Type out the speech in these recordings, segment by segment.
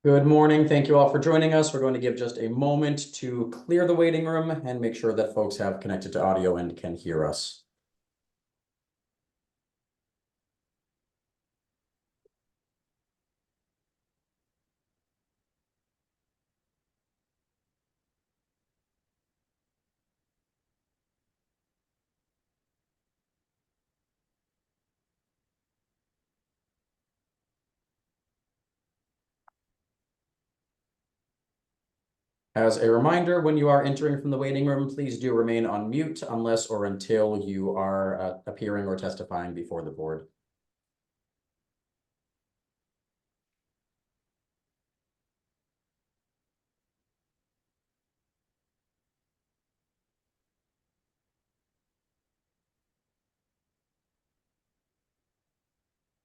Good morning. Thank you all for joining us. We're going to give just a moment to clear the waiting room and make sure that folks have connected to audio and can hear us. As a reminder, when you are entering from the waiting room, please do remain on mute unless or until you are appearing or testifying before the board.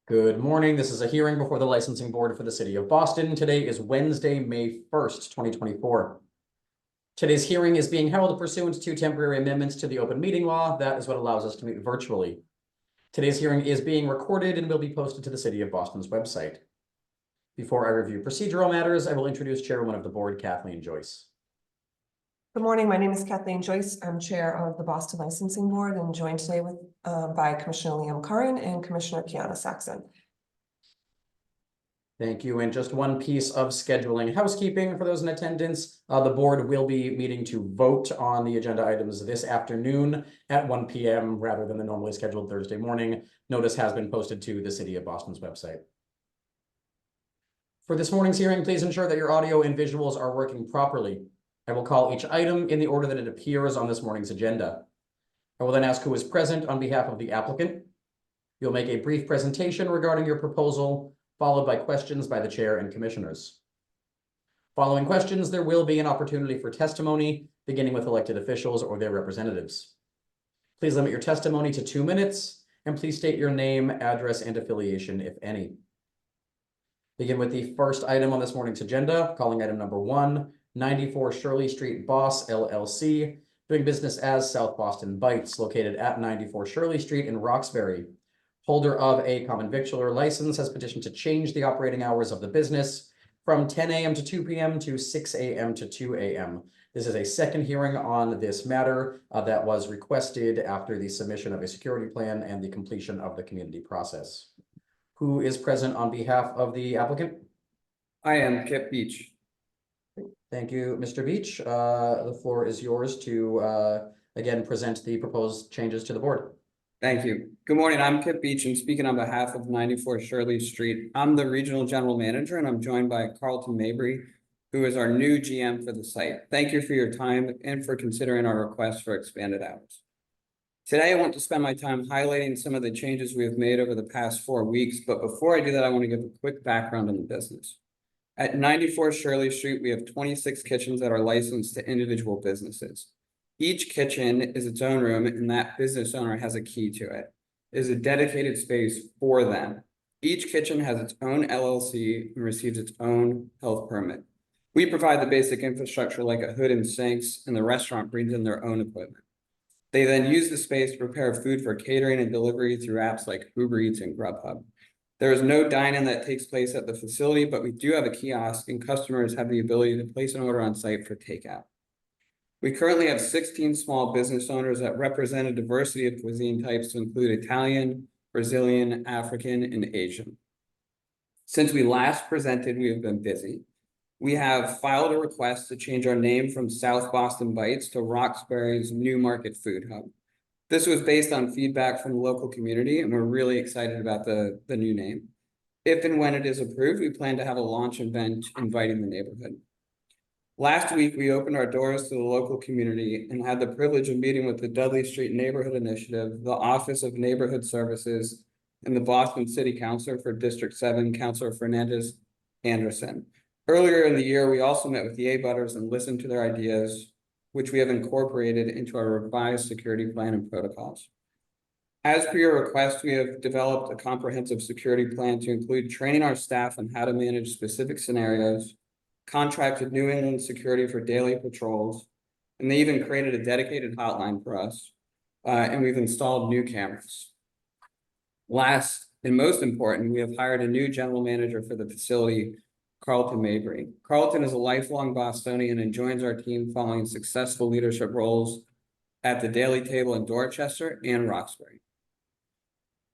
Good morning. This is a hearing before the licensing board for the city of Boston. Today is Wednesday, May 1st, 2024. Today's hearing is being held pursuant to temporary amendments to the open meeting law. That is what allows us to meet virtually. Today's hearing is being recorded and will be posted to the City of Boston's website. Before I review procedural matters, I will introduce Chairwoman of the Board, Kathleen Joyce. Good morning. My name is Kathleen Joyce. I'm Chair of the Boston Licensing Board and joined today with by Commissioner Liam Curran and Commissioner Kiana Saxon. Thank you. And just one piece of scheduling housekeeping for those in attendance. The board will be meeting to vote on the agenda items this afternoon at 1 p.m. rather than the normally scheduled Thursday morning. Notice has been posted to the City of Boston's website. For this morning's hearing, please ensure that your audio and visuals are working properly. I will call each item in the order that it appears on this morning's agenda. I will then ask who is present on behalf of the applicant. You'll make a brief presentation regarding your proposal, followed by questions by the chair and commissioners. Following questions, there will be an opportunity for testimony, beginning with elected officials or their representatives. Please limit your testimony to 2 minutes, and please state your name, address, and affiliation, if any. Begin with the first item on this morning's agenda, calling item number 1, 94 Shirley Street Boss LLC, doing business as South Boston Bites, located at 94 Shirley Street in Roxbury. Holder of a common victualler license has petitioned to change the operating hours of the business from 10 a.m. to 2 p.m. to 6 a.m. to 2 a.m. This is a second hearing on this matter that was requested after the submission of a security plan and the completion of the community process. Who is present on behalf of the applicant? I am Kip Beach. Thank you, Mr. Beach. The floor is yours to again present the proposed changes to the board. Thank you. Good morning. I'm Kip Beach. I'm speaking on behalf of 94 Shirley Street. I'm the regional general manager, and I'm joined by Carlton Mabry, who is our new GM for the site. Thank you for your time and for considering our request for expanded hours. Today, I want to spend my time highlighting some of the changes we have made over the past 4 weeks. But before I do that, I want to give a quick background on the business. At 94 Shirley Street, we have 26 kitchens that are licensed to individual businesses. Each kitchen is its own room, and that business owner has a key to it. It is a dedicated space for them. Each kitchen has its own LLC and receives its own health permit. We provide the basic infrastructure like a hood and sinks, and the restaurant brings in their own equipment. They then use the space to prepare food for catering and delivery through apps like Uber Eats and Grubhub. There is no dine-in that takes place at the facility, but we do have a kiosk, and customers have the ability to place an order on site for takeout. We currently have 16 small business owners that represent a diversity of cuisine types to include Italian, Brazilian, African, and Asian. Since we last presented, we have been busy. We have filed a request to change our name from South Boston Bites to Roxbury's New Market Food Hub. This was based on feedback from the local community, and we're really excited about the new name. If and when it is approved, we plan to have a launch event inviting the neighborhood. Last week, we opened our doors to the local community and had the privilege of meeting with the Dudley Street Neighborhood Initiative, the Office of Neighborhood Services, and the Boston City Councilor for District 7, Councilor Fernandez Anderson. Earlier in the year, we also met with the abutters and listened to their ideas, which we have incorporated into our revised security plan and protocols. As per your request, we have developed a comprehensive security plan to include training our staff on how to manage specific scenarios, contracted New England Security for daily patrols, and they even created a dedicated hotline for us, and we've installed new cameras. Last and most important, we have hired a new general manager for the facility Carlton Mabry. Carlton is a lifelong Bostonian and joins our team following successful leadership roles at the Daily Table in Dorchester and Roxbury.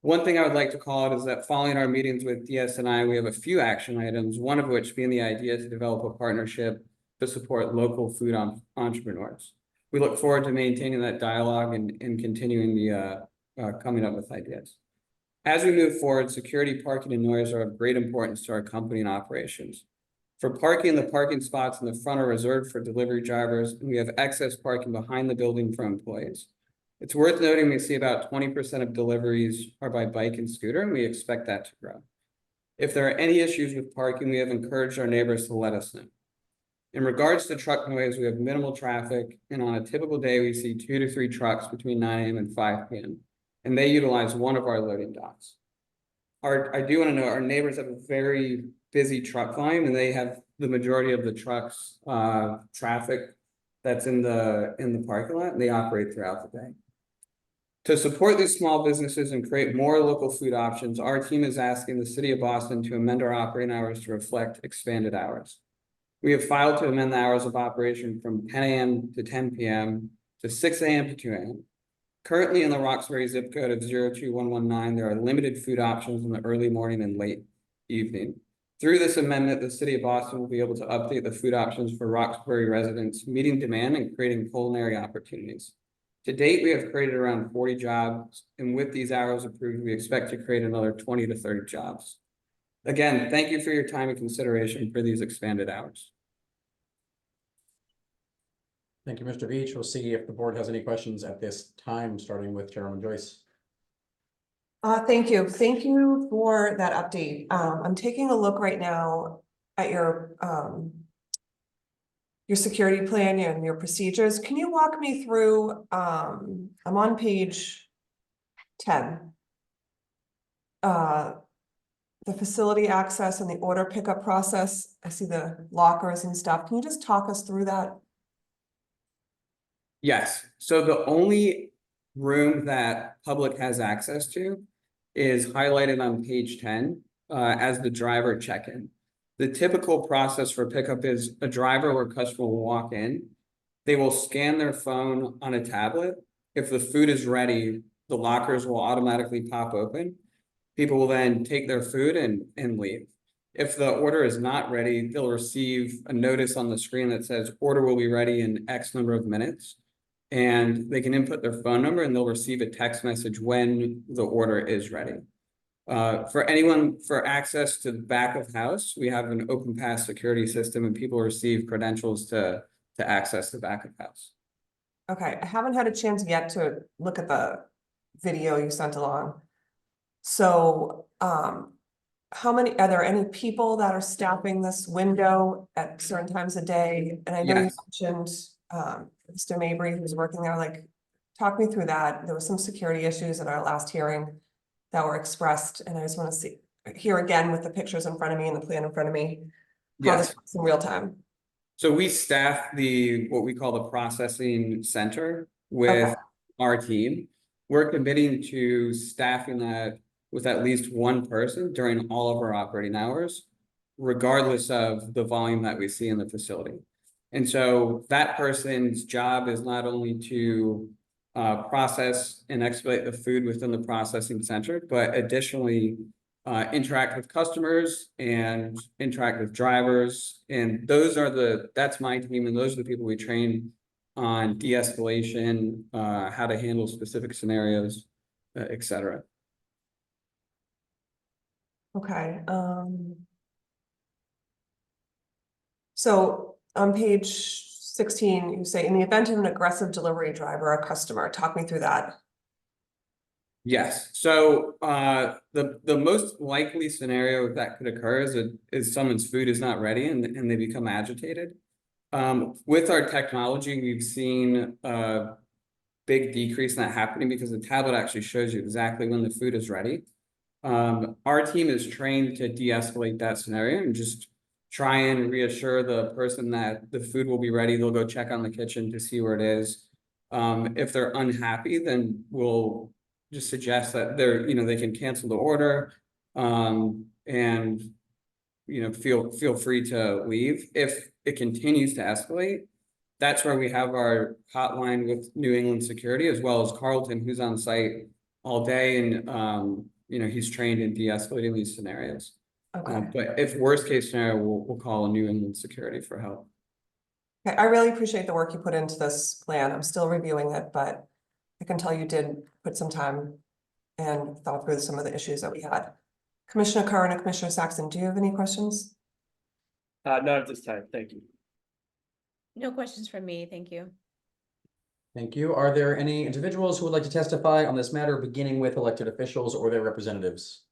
One thing I would like to call out is that following our meetings with DSNI, we have a few action items, one of which being the idea to develop a partnership to support local food entrepreneurs. We look forward to maintaining that dialogue and continuing the coming up with ideas. As we move forward, security, parking, and noise are of great importance to our company and operations. For parking, the parking spots in the front are reserved for delivery drivers, and we have excess parking behind the building for employees. It's worth noting we see about 20% of deliveries are by bike and scooter, and we expect that to grow. If there are any issues with parking, we have encouraged our neighbors to let us know. In regards to truck noise, we have minimal traffic, and on a typical day, we see 2 to 3 trucks between 9 a.m. and 5 p.m. and they utilize one of our loading docks. I do want to know our neighbors have a very busy truck volume, and they have the majority of the trucks traffic that's in the parking lot, and they operate throughout the day. To support these small businesses and create more local food options, our team is asking the City of Boston to amend our operating hours to reflect expanded hours. We have filed to amend the hours of operation from 10 a.m. to 10 p.m. to 6 a.m. to 2 a.m. Currently in the Roxbury zip code of 02119, there are limited food options in the early morning and late evening. Through this amendment, the City of Boston will be able to update the food options for Roxbury residents, meeting demand and creating culinary opportunities. To date, we have created around 40 jobs, and with these hours approved, we expect to create another 20 to 30 jobs. Again, thank you for your time and consideration for these expanded hours. Thank you, Mr. Beach. We'll see if the board has any questions at this time, starting with Chairwoman Joyce. Thank you. Thank you for that update. I'm taking a look right now at your security plan and your procedures. Can you walk me through, I'm on page 10. The facility access and the order pickup process. I see the lockers and stuff. Can you just talk us through that? Yes, so the only room that public has access to is highlighted on page 10 as the driver check-in. The typical process for pickup is a driver or customer will walk in. They will scan their phone on a tablet. If the food is ready, the lockers will automatically pop open. People will then take their food and leave. If the order is not ready, they'll receive a notice on the screen that says order will be ready in X number of minutes. And they can input their phone number and they'll receive a text message when the order is ready. For anyone for access to the back of house, we have an open pass security system and people receive credentials to access the back of house. Okay, I haven't had a chance yet to look at the video you sent along. So, are there any people that are staffing this window at certain times of day? And I know Yes. you mentioned, Mr. Mabry, who's working there, like, talk me through that. There were some security issues at our last hearing that were expressed, and I just want to hear again with the pictures in front of me and the plan in front of me, how this works in real time. So we staff what we call the processing center with our team. We're committing to staffing that with at least one person during all of our operating hours, regardless of the volume that we see in the facility. And so that person's job is not only to process and expedite the food within the processing center, but additionally interact with customers and interact with drivers. And that's my team, and those are the people we train on de-escalation, how to handle specific scenarios, et cetera. Okay. So on page 16, you say, in the event of an aggressive delivery driver or customer, talk me through that. Yes, so the most likely scenario that could occur is someone's food is not ready and they become agitated. With our technology, we've seen a big decrease in that happening because the tablet actually shows you exactly when the food is ready. Our team is trained to de-escalate that scenario and just try and reassure the person that the food will be ready. They'll go check on the kitchen to see where it is. If they're unhappy, then we'll just suggest that they can cancel the order and feel free to leave. If it continues to escalate, that's where we have our hotline with New England Security, as well as Carlton, who's on site all day, and he's trained in de-escalating these scenarios. Okay. But if worst case scenario, we'll call New England Security for help. Okay, I really appreciate the work you put into this plan. I'm still reviewing it, but I can tell you did put some time and thought through some of the issues that we had. Commissioner Curran and Commissioner Saxon, do you have any questions? Not at this time, thank you. No questions from me, thank you. Thank you. Are there any individuals who would like to testify on this matter, beginning with elected officials or their representatives?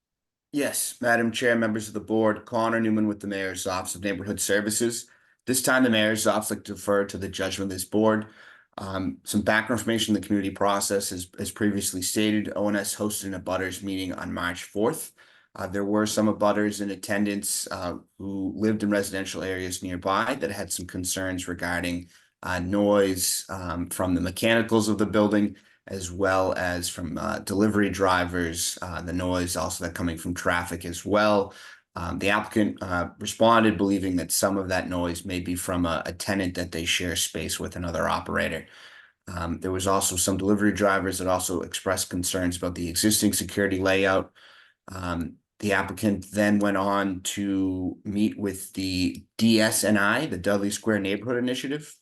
Yes, Madam Chair, members of the board, Connor Newman with the Mayor's Office of Neighborhood Services. This time, the Mayor's Office would like to defer to the judgment of this board. Some background information in the community process, as previously stated, ONS hosted an abutters meeting on March 4th. There were some abutters in attendance who lived in residential areas nearby that had some concerns regarding noise from the mechanicals of the building, as well as from delivery drivers, the noise also that coming from traffic as well. The applicant responded believing that some of that noise may be from a tenant that they share space with another operator. There was also some delivery drivers that also expressed concerns about the existing security layout. The applicant then went on to meet with the DSNI, the Dudley Square Neighborhood Initiative.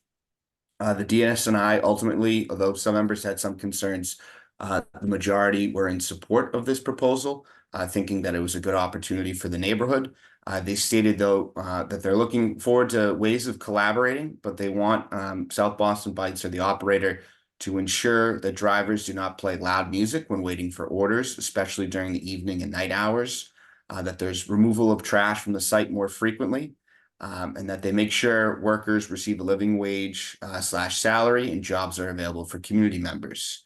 The DSNI ultimately, although some members had some concerns, the majority were in support of this proposal, thinking that it was a good opportunity for the neighborhood. They stated, though, that they're looking forward to ways of collaborating, but they want South Boston Bites or the operator to ensure that drivers do not play loud music when waiting for orders, especially during the evening and night hours, that there's removal of trash from the site more frequently, and that they make sure workers receive a living wage / salary and jobs are available for community members.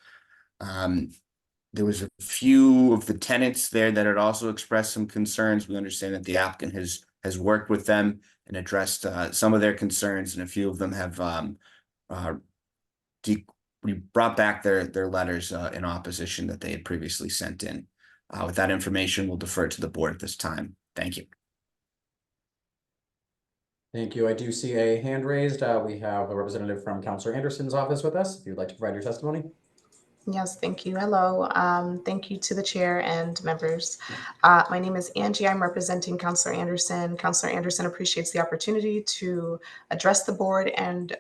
There was a few of the tenants there that had also expressed some concerns. We understand that the applicant has worked with them and addressed some of their concerns, and a few of them have we brought back their letters in opposition that they had previously sent in. With that information, we'll defer to the board at this time. Thank you. Thank you. I do see a hand raised. We have a representative from Councilor Anderson's office with us. If you'd like to provide your testimony. Yes, thank you. Hello. Thank you to the chair and members. My name is Angie. I'm representing Councilor Anderson. Councilor Anderson appreciates the opportunity to address the board and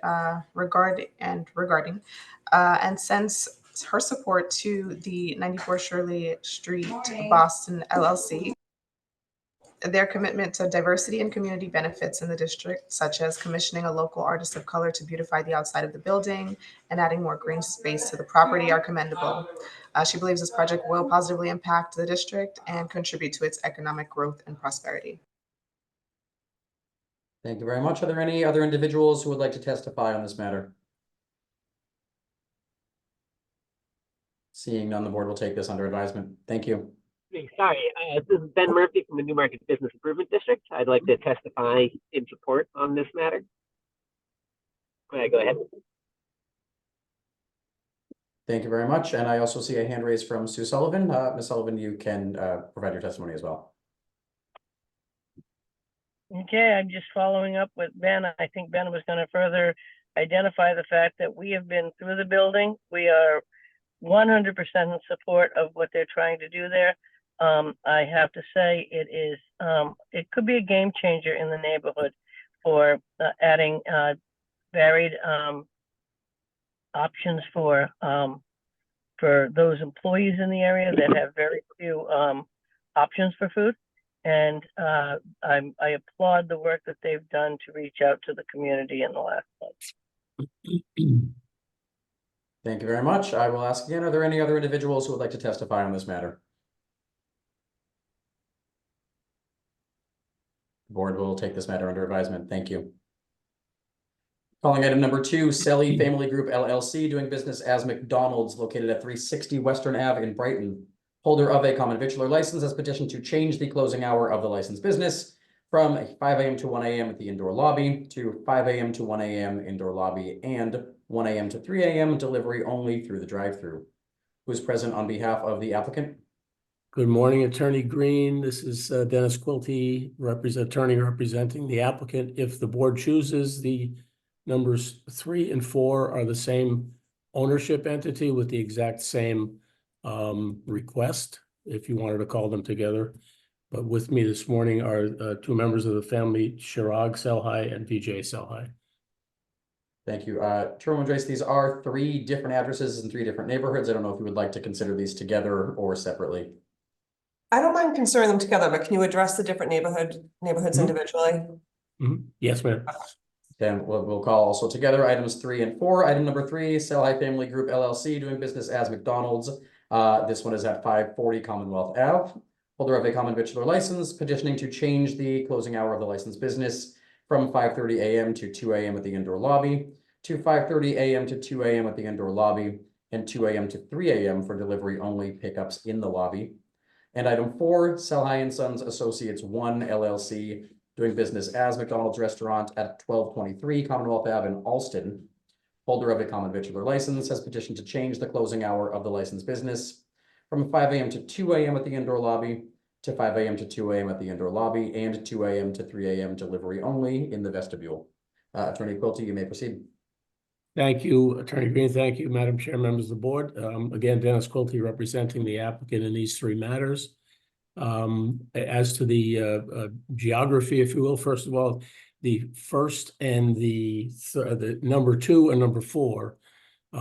regarding and sends her support to the 94 Shirley Street, Boston LLC. Their commitment to diversity and community benefits in the district, such as commissioning a local artist of color to beautify the outside of the building and adding more green space to the property, are commendable. She believes this project will positively impact the district and contribute to its economic growth and prosperity. Thank you very much. Are there any other individuals who would like to testify on this matter? Seeing none, the board will take this under advisement. Thank you. Sorry, this is Ben Murphy from the Newmarket Business Improvement District. I'd like to testify in support on this matter. Go ahead. Thank you very much. And I also see a hand raised from Sue Sullivan. Ms. Sullivan, you can provide your testimony as well. Okay, I'm just following up with Ben. I think Ben was going to further identify the fact that we have been through the building. We are 100% in support of what they're trying to do there. I have to say it could be a game changer in the neighborhood for adding varied options for those employees in the area that have very few options for food. And I applaud the work that they've done to reach out to the community in the last month. Thank you very much. I will ask again, are there any other individuals who would like to testify on this matter? The board will take this matter under advisement. Thank you. Calling item number 2, Selly Family Group LLC, doing business as McDonald's, located at 360 Western Ave in Brighton. Holder of a common victular license has petitioned to change the closing hour of the licensed business from 5 a.m. to 1 a.m. at the indoor lobby to 5 a.m. to 1 a.m. indoor lobby and 1 a.m. to 3 a.m. delivery only through the drive-thru. Who is present on behalf of the applicant? Good morning, Attorney Green. This is Dennis Quilty, attorney representing the applicant. If the board chooses, the numbers 3 and 4 are the same ownership entity with the exact same request, if you wanted to call them together. But with me this morning are 2 members of the family, Chirag Selhai and Vijay Selhai. Thank you. Chairman Joyce, these are 3 different addresses in 3 different neighborhoods. I don't know if you would like to consider these together or separately. I don't mind considering them together, but can you address the different neighborhoods Mhm. individually? Yes, ma'am. Then we'll call also together items 3 and 4. Item number 3, Selhai Family Group LLC doing business as McDonald's. This one is at 540 Commonwealth Ave. Holder of a common victular license, petitioning to change the closing hour of the licensed business from 5:30 a.m. to 2 a.m. at the indoor lobby, to 5:30 a.m. to 2 a.m. at the indoor lobby, and 2 a.m. to 3 a.m. for delivery only pickups in the lobby. And item 4, Selhai and Sons Associates 1 LLC, doing business as McDonald's Restaurant at 1223 Commonwealth Ave in Alston. Holder of a common victular license has petitioned to change the closing hour of the licensed business from 5 a.m. to 2 a.m. at the indoor lobby, to 5 a.m. to 2 a.m. at the indoor lobby, and 2 a.m. to 3 a.m. delivery only in the vestibule. Attorney Quilty, you may proceed. Thank you, Attorney Green. Thank you, Madam Chair, members of the board. Again, Dennis Quilty representing the applicant in these 3 matters. As to the geography, if you will, first of all, the first and the number 2 and number 4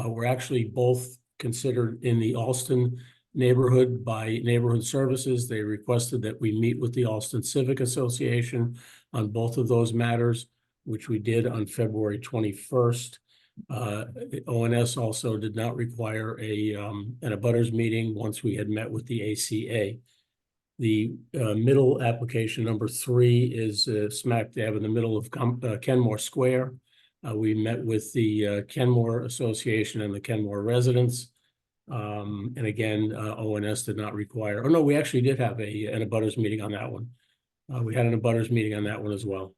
were actually both considered in the Alston neighborhood by Neighborhood Services. They requested that we meet with the Alston Civic Association on both of those matters, which we did on February 21st. ONS also did not require an abutters meeting once we had met with the ACA. The middle application, number 3, is smack dab in the middle of Kenmore Square. We met with the Kenmore Association and the Kenmore residents. And again, ONS did not require, oh no, we actually did have an abutters meeting on that one. We had an abutters meeting on that one as well.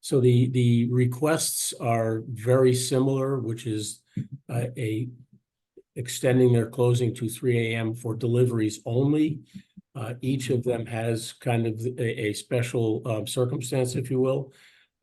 So the requests are very similar, which is extending their closing to 3 a.m. for deliveries only. Each of them has kind of a special circumstance, if you will.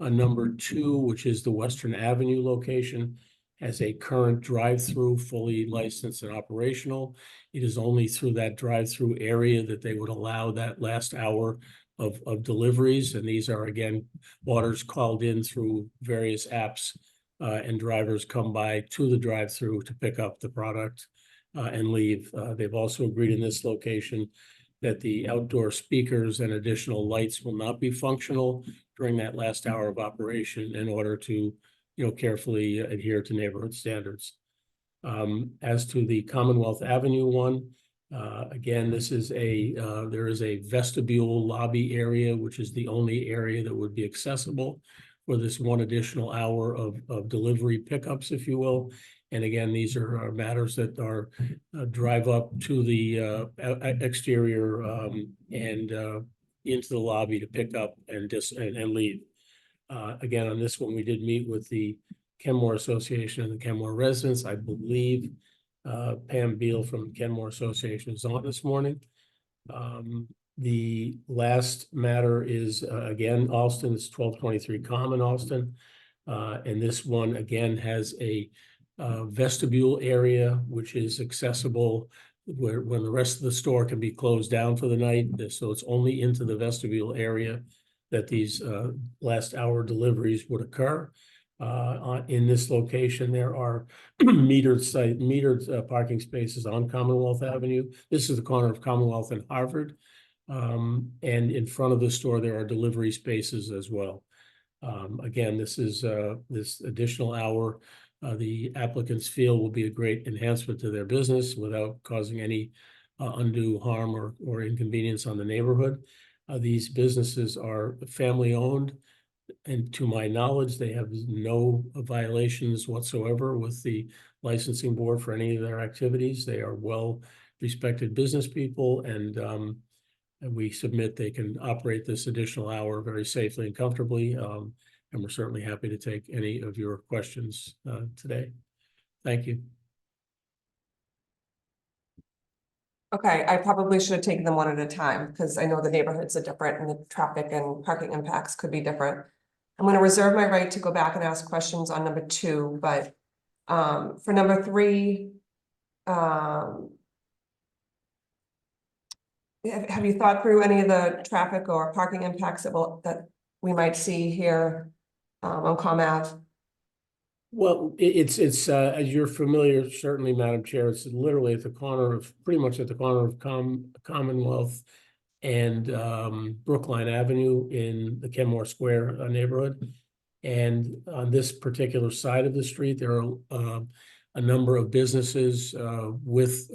Number 2, which is the Western Avenue location, has a current drive-through fully licensed and operational. It is only through that drive-through area that they would allow that last hour of deliveries. And these are, again, orders called in through various apps, and drivers come by to the drive-through to pick up the product and leave. They've also agreed in this location that the outdoor speakers and additional lights will not be functional during that last hour of operation in order to, carefully adhere to neighborhood standards. As to the Commonwealth Avenue one, again, this is there is a vestibule lobby area, which is the only area that would be accessible for this 1 additional hour of delivery pickups, if you will. And again, these are matters that are drive up to the exterior and into the lobby to pick up and leave. Again, on this one, we did meet with the Kenmore Association and the Kenmore residents. I believe Pam Beal from Kenmore Association is on this morning. The last matter is, again, Alston. It's 1223 Common Alston. And this one, again, has a vestibule area, which is accessible when the rest of the store can be closed down for the night. So it's only into the vestibule area that these last hour deliveries would occur. In this location, there are metered parking spaces on Commonwealth Avenue. This is the corner of Commonwealth and Harvard. And in front of the store, there are delivery spaces as well. Again, this is this additional hour the applicants feel will be a great enhancement to their business without causing any undue harm or inconvenience on the neighborhood. These businesses are family owned, and to my knowledge, they have no violations whatsoever with the licensing board for any of their activities. They are well respected business people, and we submit they can operate this additional hour very safely and comfortably. And we're certainly happy to take any of your questions today. Thank you. Okay, I probably should have taken them one at a time, because I know the neighborhoods are different and the traffic and parking impacts could be different. I'm gonna reserve my right to go back and ask questions on number 2, but for number 3, have you thought through any of the traffic or parking impacts that we might see here on Com Ave? Well, it's, as you're familiar, certainly, Madam Chair, it's literally at the corner of, pretty much at the corner of Commonwealth and Brookline Avenue in the Kenmore Square neighborhood. And on this particular side of the street, there are a number of businesses with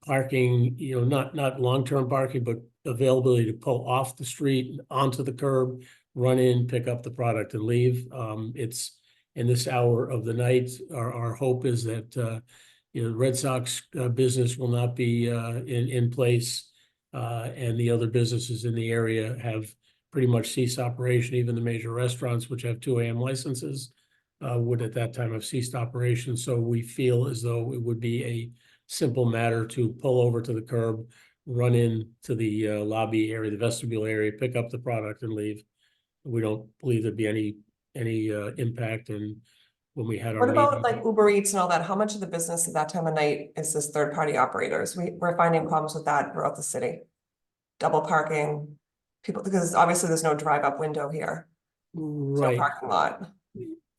parking, not long-term parking, but availability to pull off the street, onto the curb, run in, pick up the product and leave. It's in this hour of the night, our hope is that the Red Sox business will not be in place. And the other businesses in the area have pretty much ceased operation. Even the major restaurants, which have 2 AM licenses, would at that time have ceased operation. So we feel as though it would be a simple matter to pull over to the curb, run in to the lobby area, the vestibule area, pick up the product and leave. We don't believe there'd be any impact. And when we had our What about meeting, like Uber Eats and all that? How much of the business at that time of night is this third-party operators? We're finding problems with that throughout the city. Double parking, people, because obviously there's no drive-up window here. There's no right? parking lot.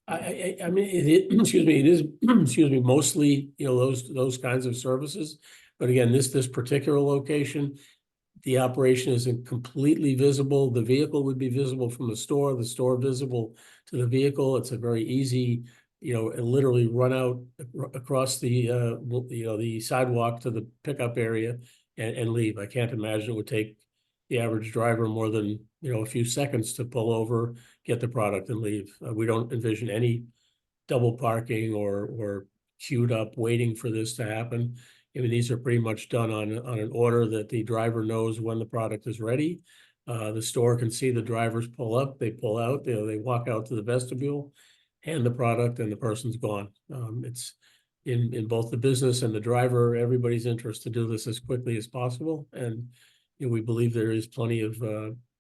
I mean, excuse me, it is, excuse me, mostly, those kinds of services. But again, this particular location, the operation isn't completely visible. The vehicle would be visible from the store visible to the vehicle. It's a very easy, literally run out across the, the sidewalk to the pickup area and leave. I can't imagine it would take the average driver more than, a few seconds to pull over, get the product and leave. We don't envision any double parking or queued up waiting for this to happen. I mean, these are pretty much done on an order that the driver knows when the product is ready. The store can see the drivers pull up, they pull out, they walk out to the vestibule, hand the product, and the person's gone. It's in both the business and the driver, everybody's interest to do this as quickly as possible. And we believe there is plenty of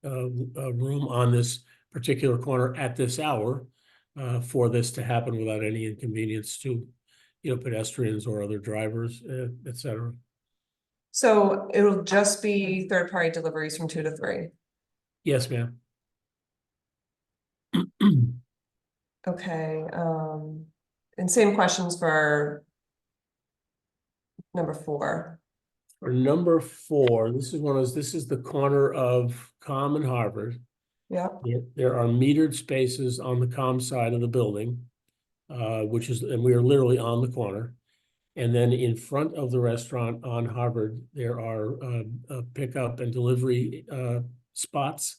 room on this particular corner at this hour for this to happen without any inconvenience to pedestrians or other drivers, et cetera. So it'll just be third-party deliveries from 2 to 3. Yes, ma'am. Okay, and same questions for number 4. For number 4, this is the corner of Com and Harvard. Yeah, There are metered spaces on the Com side of the building, and we are literally on the corner. And then in front of the restaurant on Harvard, there are pickup and delivery spots.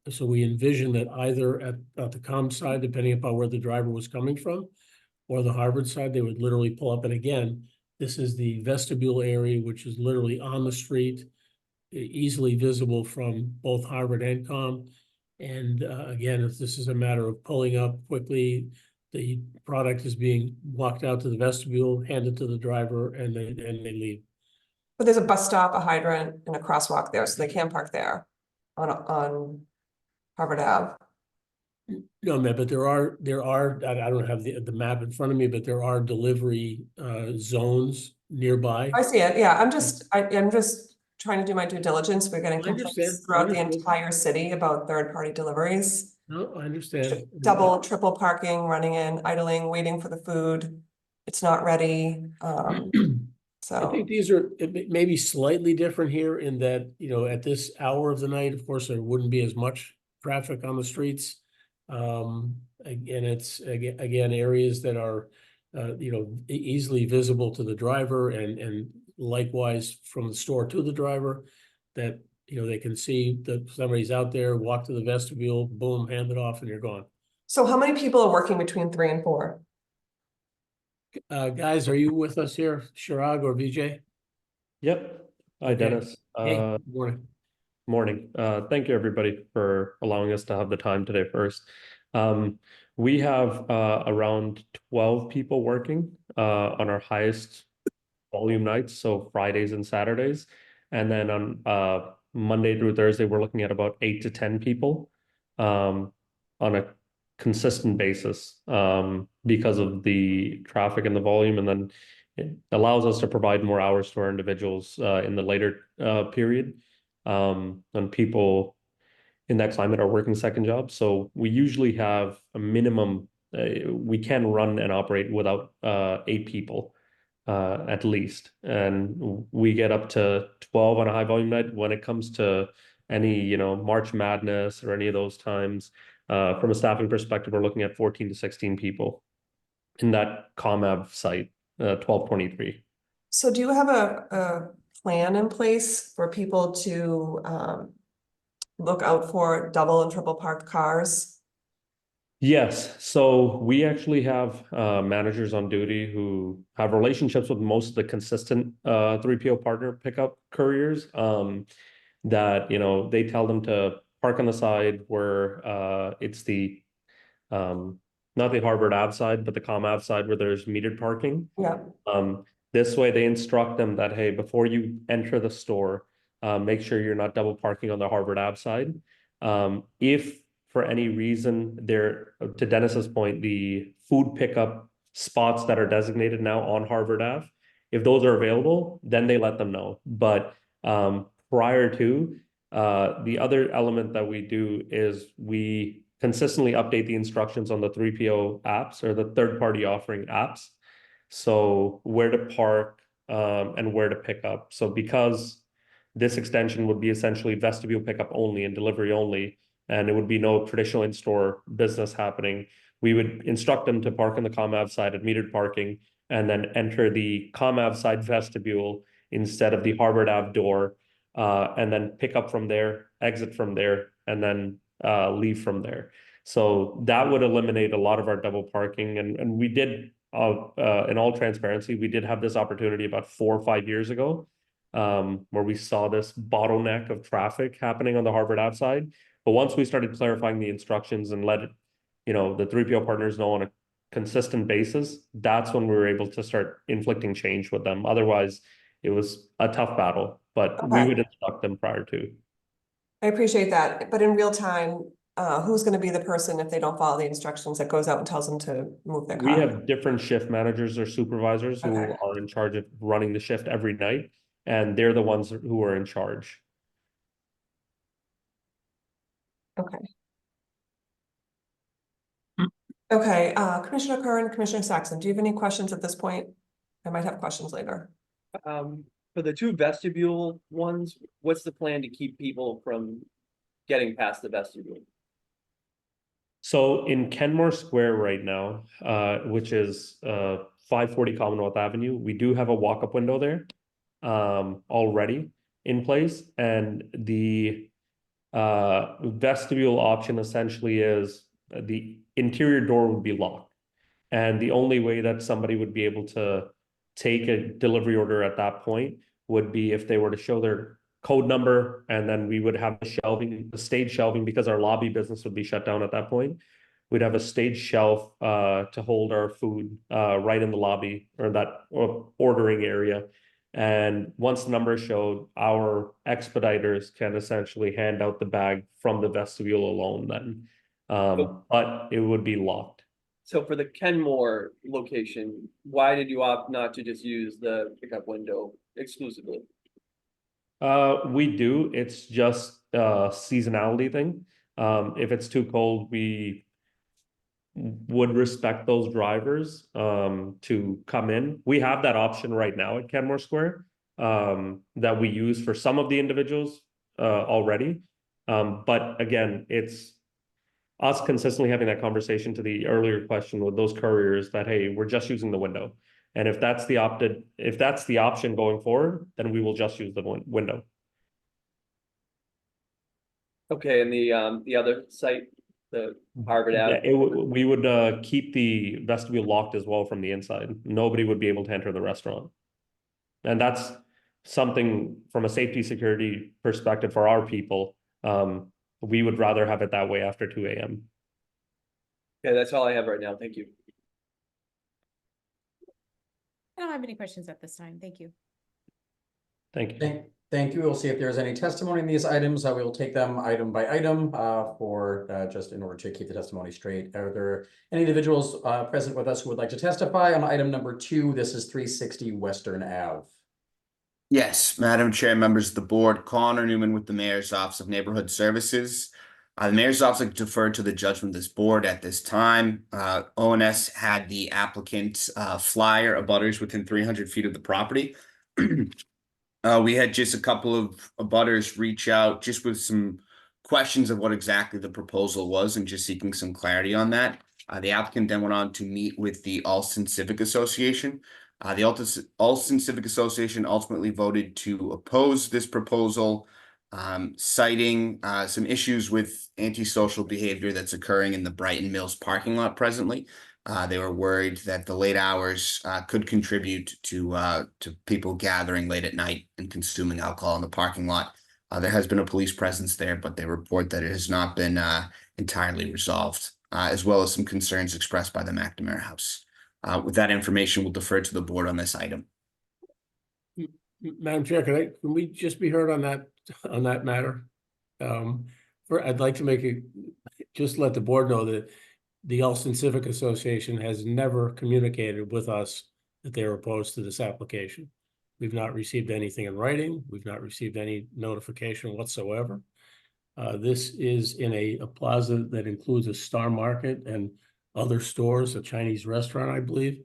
So we envision that either at the Com side, depending upon where the driver was coming from, or the Harvard side, they would literally pull up. And again, this is the vestibule area, which is literally on the street, easily visible from both Harvard and Com. And again, if this is a matter of pulling up quickly, the product is being walked out to the vestibule, handed to the driver, and they leave. but there's a bus stop, a hydrant, and a crosswalk there, so they can park there on Harvard Ave. No, man, but there are, I don't have the map in front of me, but there are delivery zones nearby. I see it, yeah, I'm just trying to do my due diligence. We're getting I understand, complaints throughout the understood. entire city about third-party deliveries. No, I understand. Double, triple parking, running in, idling, waiting for the food. It's not ready, I so. think these are maybe slightly different here in that, at this hour of the night, of course, there wouldn't be as much traffic on the streets. Again, it's again areas that are, easily visible to the driver and likewise from the store to the driver that, they can see that somebody's out there, walk to the vestibule, boom, hand it off and you're gone. So how many people are working between 3 and 4? Guys, are you with us here, Shirag or Vijay? Yep. Hi, Okay. Dennis. Hey, good morning. Morning. Thank you, everybody, for allowing us to have the time today first. We have around 12 people working on our highest volume nights, so Fridays and Saturdays. And then on Monday through Thursday, we're looking at about 8 to 10 people on a consistent basis because of the traffic and the volume. And then it allows us to provide more hours to our individuals in the later period when people in that climate are working second jobs. So we usually have a minimum, we can run and operate without 8 people at least. And we get up to 12 on a high volume night. When it comes to any, March Madness or any of those times, from a staffing perspective, we're looking at 14 to 16 people in that ComAv site, 1223. So do you have a plan in place for people to look out for double and triple parked cars? Yes, so we actually have managers on duty who have relationships with most of the consistent 3PO partner pickup couriers that, they tell them to park on the side where it's the not the Harvard Ave side, but the Com Ave side where there's metered parking. Yeah, This way they instruct them that, hey, before you enter the store, make sure you're not double parking on the Harvard Ave side. If for any reason there, to Dennis's point, the food pickup spots that are designated now on Harvard Ave, if those are available, then they let them know. But prior to, the other element that we do is we consistently update the instructions on the 3PO apps or the third-party offering apps. So where to park and where to pick up. So because this extension would be essentially vestibule pickup only and delivery only, and it would be no traditional in-store business happening, we would instruct them to park on the ComAv side at metered parking and then enter the ComAv side vestibule instead of the Harvard Ave door, and then pick up from there, exit from there, and then leave from there. So that would eliminate a lot of our double parking. And we did, in all transparency, we did have this opportunity about 4 or 5 years ago, where we saw this bottleneck of traffic happening on the Harvard Ave side. But once we started clarifying the instructions and let it, the 3PO partners know on a consistent basis, that's when we were able to start inflicting change with them. Otherwise, it was a tough battle, but we Okay. would instruct them prior to. I appreciate that, but in real time, who's gonna be the person if they don't follow the instructions that goes out and tells them to move their car? We have different shift managers or supervisors who Okay. are in charge of running the shift every night, and they're the ones who are in charge. Okay. Okay, Commissioner Curran, Commissioner Saxon, do you have any questions at this point? I might have questions later. For the 2 vestibule ones, what's the plan to keep people from getting past the vestibule? So in Kenmore Square right now, which is 540 Commonwealth Avenue, we do have a walk-up window there already in place, and the vestibule option essentially is the interior door would be locked, and the only way that somebody would be able to take a delivery order at that point would be if they were to show their code number, and then we would have the shelving, the stage shelving, because our lobby business would be shut down at that point. We'd have a stage shelf to hold our food right in the lobby or that ordering area. And once the number is showed, our expediters can essentially hand out the bag from the vestibule alone then. But it would be locked. So for the Kenmore location, why did you opt not to just use the pickup window exclusively? We do. It's just a seasonality thing. If it's too cold, we would respect those drivers to come in. We have that option right now at Kenmore Square that we use for some of the individuals already. But again, it's us consistently having that conversation to the earlier question with those couriers that, hey, we're just using the window. And if that's the option going forward, then we will just use the window. Okay, and the other site, the Harvard Yeah, Ave. we would keep the vestibule locked as well from the inside. Nobody would be able to enter the restaurant. And that's something from a safety security perspective for our people. We would rather have it that way after 2 a.m. Okay, that's all I have right now. Thank you. I don't have any questions at this time. Thank you. Thank you. Thank you. We'll see if there's any testimony in these items. We will take them item by item for just in order to keep the testimony straight. Are there any individuals present with us who would like to testify on item number 2? This is 360 Western Ave. Yes, Madam Chair, members of the board, Connor Newman with the Mayor's Office of Neighborhood Services. The Mayor's Office like to defer to the judgment of this board at this time. ONS had the applicant flyer abutters within 300 feet of the property. We had just a couple of abutters reach out just with some questions of what exactly the proposal was and just seeking some clarity on that. The applicant then went on to meet with the Alston Civic Association. The Alston Civic Association ultimately voted to oppose this proposal, citing some issues with antisocial behavior that's occurring in the Brighton Mills parking lot presently. They were worried that the late hours could contribute to people gathering late at night and consuming alcohol in the parking lot. There has been a police presence there, but they report that it has not been entirely resolved, as well as some concerns expressed by the McNamara House. With that information, we'll defer to the board on this item. Madam Chair, can we just be heard on that matter? I'd like to make it, just let the board know that the Alston Civic Association has never communicated with us that they're opposed to this application. We've not received anything in writing. We've not received any notification whatsoever. This is in a plaza that includes a Star Market and other stores, a Chinese restaurant, I believe.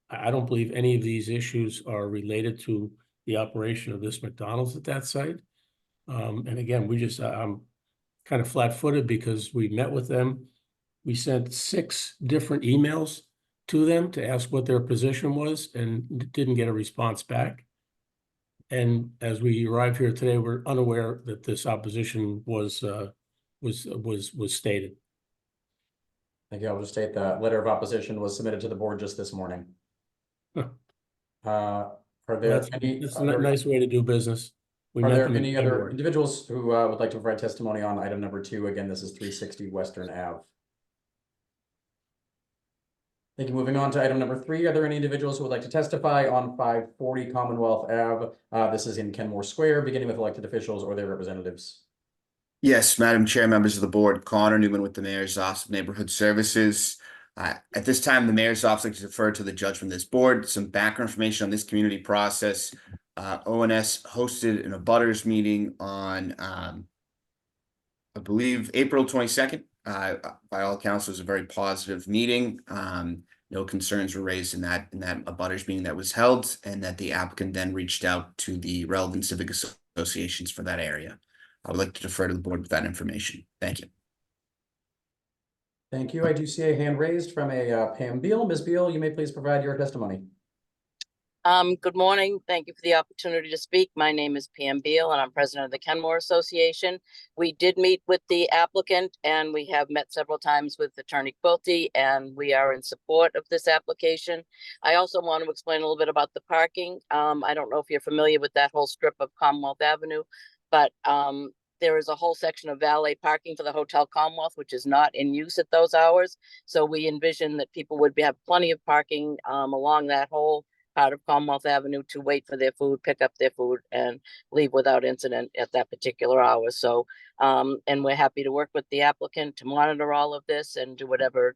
I don't believe any of these issues are related to the operation of this McDonald's at that site. And again, I'm kind of flat-footed because we met with them. We sent 6 different emails to them to ask what their position was and didn't get a response back. And as we arrived here today, we're unaware that this opposition was stated. Thank you. I'll just state that letter of opposition was submitted to the board just this morning. Huh. Are there any? That's a nice way to do business. Are there any other individuals who would like to provide testimony on item number 2? Again, this is 360 Western Ave. Thank you. Moving on to item number 3. Are there any individuals who would like to testify on 540 Commonwealth Ave? This is in Kenmore Square, beginning with elected officials or their representatives. Yes, Madam Chair, members of the board, Connor Newman with the Mayor's Office of Neighborhood Services. At this time, the Mayor's Office likes to defer to the judgment of this board. Some background information on this community process. ONS hosted an abutters meeting on, I believe, April 22nd. By all accounts, it was a very positive meeting. No concerns were raised in that abutters meeting that was held, and that the applicant then reached out to the relevant civic associations for that area. I would like to defer to the board with that information. Thank you. Thank you. I do see a hand raised from a Pam Beal. Ms. Beal, you may please provide your testimony. Good morning. Thank you for the opportunity to speak. My name is Pam Beal and I'm president of the Kenmore Association. We did meet with the applicant and we have met several times with Attorney Quilty, and we are in support of this application. I also want to explain a little bit about the parking. I don't know if you're familiar with that whole strip of Commonwealth Avenue, but there is a whole section of valet parking for the Hotel Commonwealth, which is not in use at those hours. So we envision that people would have plenty of parking along that whole part of Commonwealth Avenue to wait for their food, pick up their food, and leave without incident at that particular hour. So, and we're happy to work with the applicant to monitor all of this and do whatever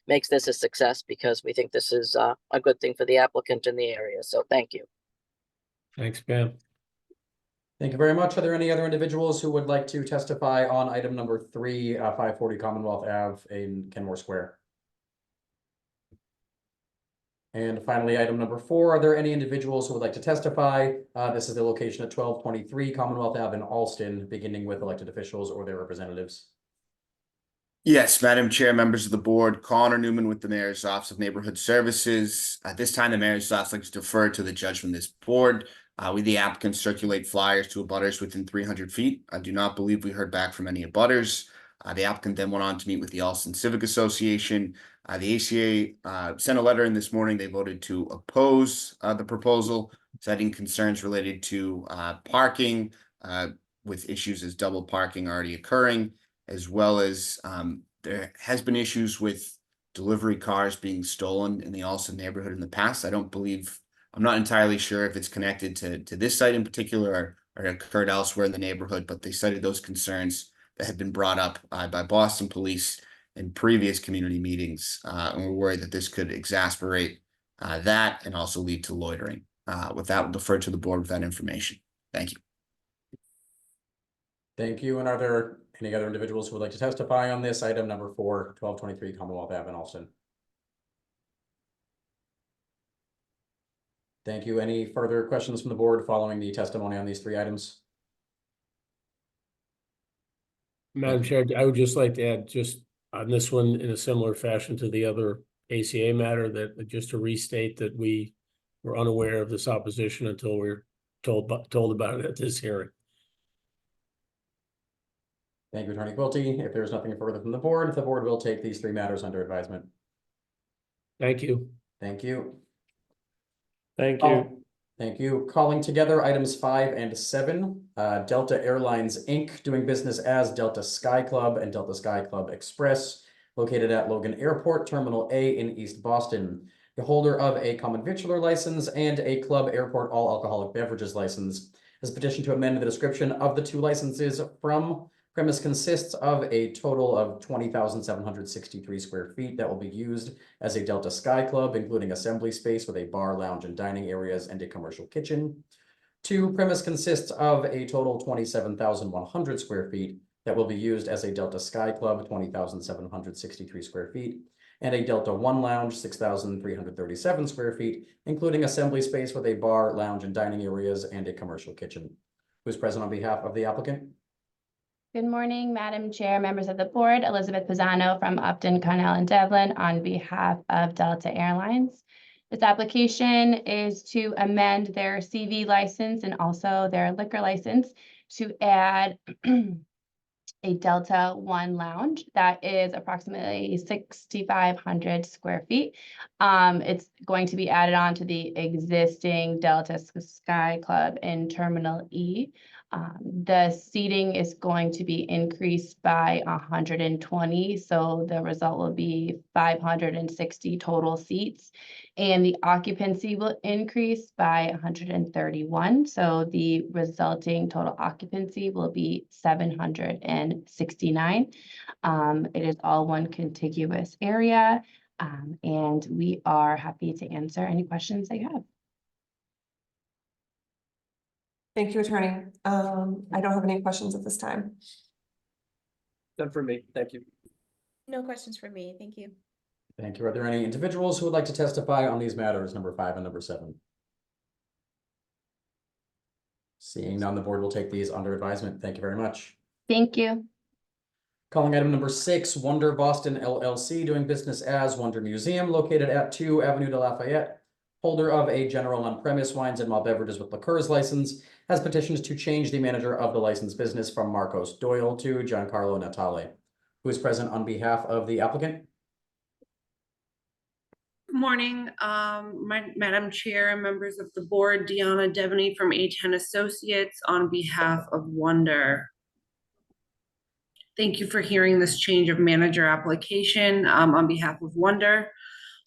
makes this a success, because we think this is a good thing for the applicant in the area. So thank you. Thanks, Pam. Thank you very much. Are there any other individuals who would like to testify on item number 3, 540 Commonwealth Ave in Kenmore Square? And finally, item number 4, are there any individuals who would like to testify? This is the location at 1223 Commonwealth Ave in Alston, beginning with elected officials or their representatives. Yes, Madam Chair, members of the board, Connor Newman with the Mayor's Office of Neighborhood Services. At this time, the Mayor's Office likes to defer to the judgment of this board. We, the applicants, circulate flyers to abutters within 300 feet. I do not believe we heard back from any abutters. The applicant then went on to meet with the Alston Civic Association. The ACA sent a letter in this morning. They voted to oppose the proposal, citing concerns related to parking, with issues as double parking already occurring, as well as there has been issues with delivery cars being stolen in the Alston neighborhood in the past. I don't believe I'm not entirely sure if it's connected to this site in particular or occurred elsewhere in the neighborhood, but they cited those concerns that had been brought up by Boston Police in previous community meetings, and we're worried that this could exacerbate that and also lead to loitering. With that, we'll defer to the board with that information. Thank you. Thank you. And are there any other individuals who would like to testify on this item number 4, 1223 Commonwealth Ave in Alston? Thank you. Any further questions from the board following the testimony on these 3 items? Madam Chair, I would just like to add just on this one in a similar fashion to the other ACA matter that just to restate that we were unaware of this opposition until we we're told about it at this hearing. Thank you, Attorney Quilty. If there's nothing further from the board will take these 3 matters under advisement. Thank you. Thank you. Thank you. Thank you. Calling together items 5 and 7, Delta Airlines, Inc., doing business as Delta Sky Club and Delta Sky Club Express, located at Logan Airport, Terminal A in East Boston. The holder of a common victualler license and a club airport all alcoholic beverages license has petitioned to amend the description of the 2 licenses from premise consists of a total of 20,763 square feet that will be used as a Delta Sky Club, including assembly space with a bar, lounge, and dining areas and a commercial kitchen. 2, premise consists of a total 27,100 square feet that will be used as a Delta Sky Club, 20,763 square feet, and a Delta One Lounge, 6,337 square feet, including assembly space with a bar, lounge, and dining areas and a commercial kitchen. Who's present on behalf of the applicant? Good morning, Madam Chair, members of the board. Elizabeth Pisano from Upton, Connell, and Devlin on behalf of Delta Airlines. This application is to amend their CV license and also their liquor license to add a Delta One Lounge that is approximately 6,500 square feet. It's going to be added on to the existing Delta Sky Club in Terminal E. The seating is going to be increased by 120, so the result will be 560 total seats. And the occupancy will increase by 131, so the resulting total occupancy will be 769. It is all one contiguous area, and we are happy to answer any questions they have. Thank you, attorney. I don't have any questions at this time. Done for me. Thank you. No questions for me. Thank you. Thank you. Are there any individuals who would like to testify on these matters, number 5 and number 7? Seeing none, the board will take these under advisement. Thank you very much. Thank you. Calling item number 6, Wonder Boston LLC, doing business as Wonder Museum, located at 2 Avenue de Lafayette. Holder of a general on-premise wines and malt beverages with liqueurs license, has petitioned to change the manager of the licensed business from Marcos Doyle to Giancarlo Natale, who is present on behalf of the applicant. Good morning, Madam Chair and members of the board, Deanna Devaney from A10 Associates on behalf of Wonder. Thank you for hearing this change of manager application on behalf of Wonder,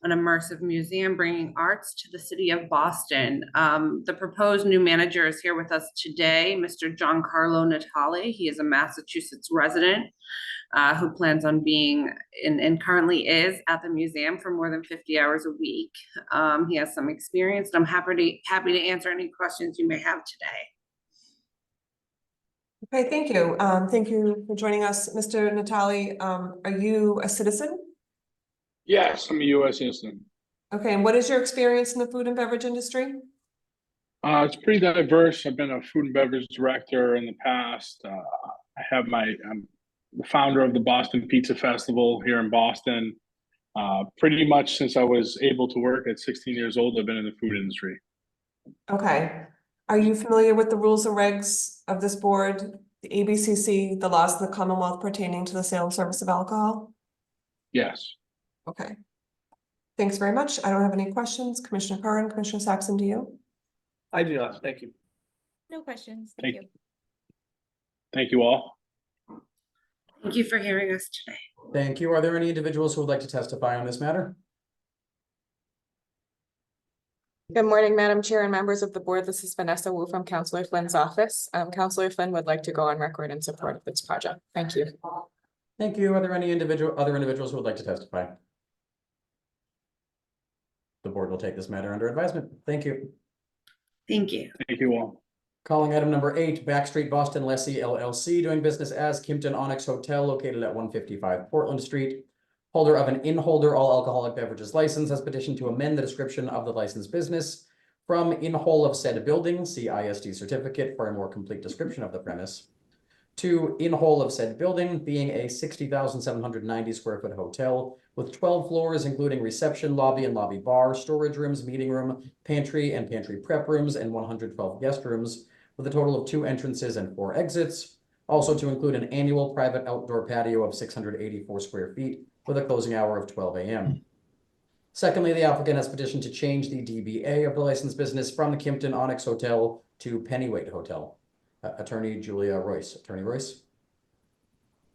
an immersive museum bringing arts to the city of Boston. The proposed new manager is here with us today, Mr. Giancarlo Natale. He is a Massachusetts resident who plans on being and currently is at the museum for more than 50 hours a week. He has some experience, and I'm happy to answer any questions you may have today. Okay, thank you. Thank you for joining us, Mr. Natale. Are you a citizen? Yes, I'm a U.S. citizen. Okay, and what is your experience in the food and beverage industry? It's pretty diverse. I've been a food and beverage director in the past. I'm the founder of the Boston Pizza Festival here in Boston. Pretty much since I was able to work at 16 years old, I've been in the food industry. Okay. Are you familiar with the rules and regs of this board, the ABCC, the laws of the Commonwealth pertaining to the sale and service of alcohol? Yes. Okay. Thanks very much. I don't have any questions. Commissioner Curran, Commissioner Saxon, do you? I do not. Thank you. No questions. Thank you. Thank you all. Thank you for hearing us today. Thank you. Are there any individuals who would like to testify on this matter? Good morning, Madam Chair and members of the board. This is Vanessa Wu from Councillor Flynn's office. Councillor Flynn would like to go on record in support of this project. Thank you. Thank you. Are there any other individuals who would like to testify? The board will take this matter under advisement. Thank you. Thank you. Thank you all. Calling item number 8, Backstreet Boston Lessee LLC, doing business as Kimpton Onyx Hotel located at 155 Portland Street. Holder of an in-holder all alcoholic beverages license has petitioned to amend the description of the licensed business from in whole of said building, see ISD certificate for a more complete description of the premise, to in whole of said building being a 60,790 square foot hotel with 12 floors, including reception, lobby and lobby bar, storage rooms, meeting room, pantry and pantry prep rooms, and 112 guest rooms, with a total of 2 entrances and 4 exits. Also to include an annual private outdoor patio of 684 square feet with a closing hour of 12 a.m. Secondly, the applicant has petitioned to change the DBA of the licensed business from the Kimpton Onyx Hotel to Pennyweight Hotel. Attorney Julia Royce. Attorney Royce.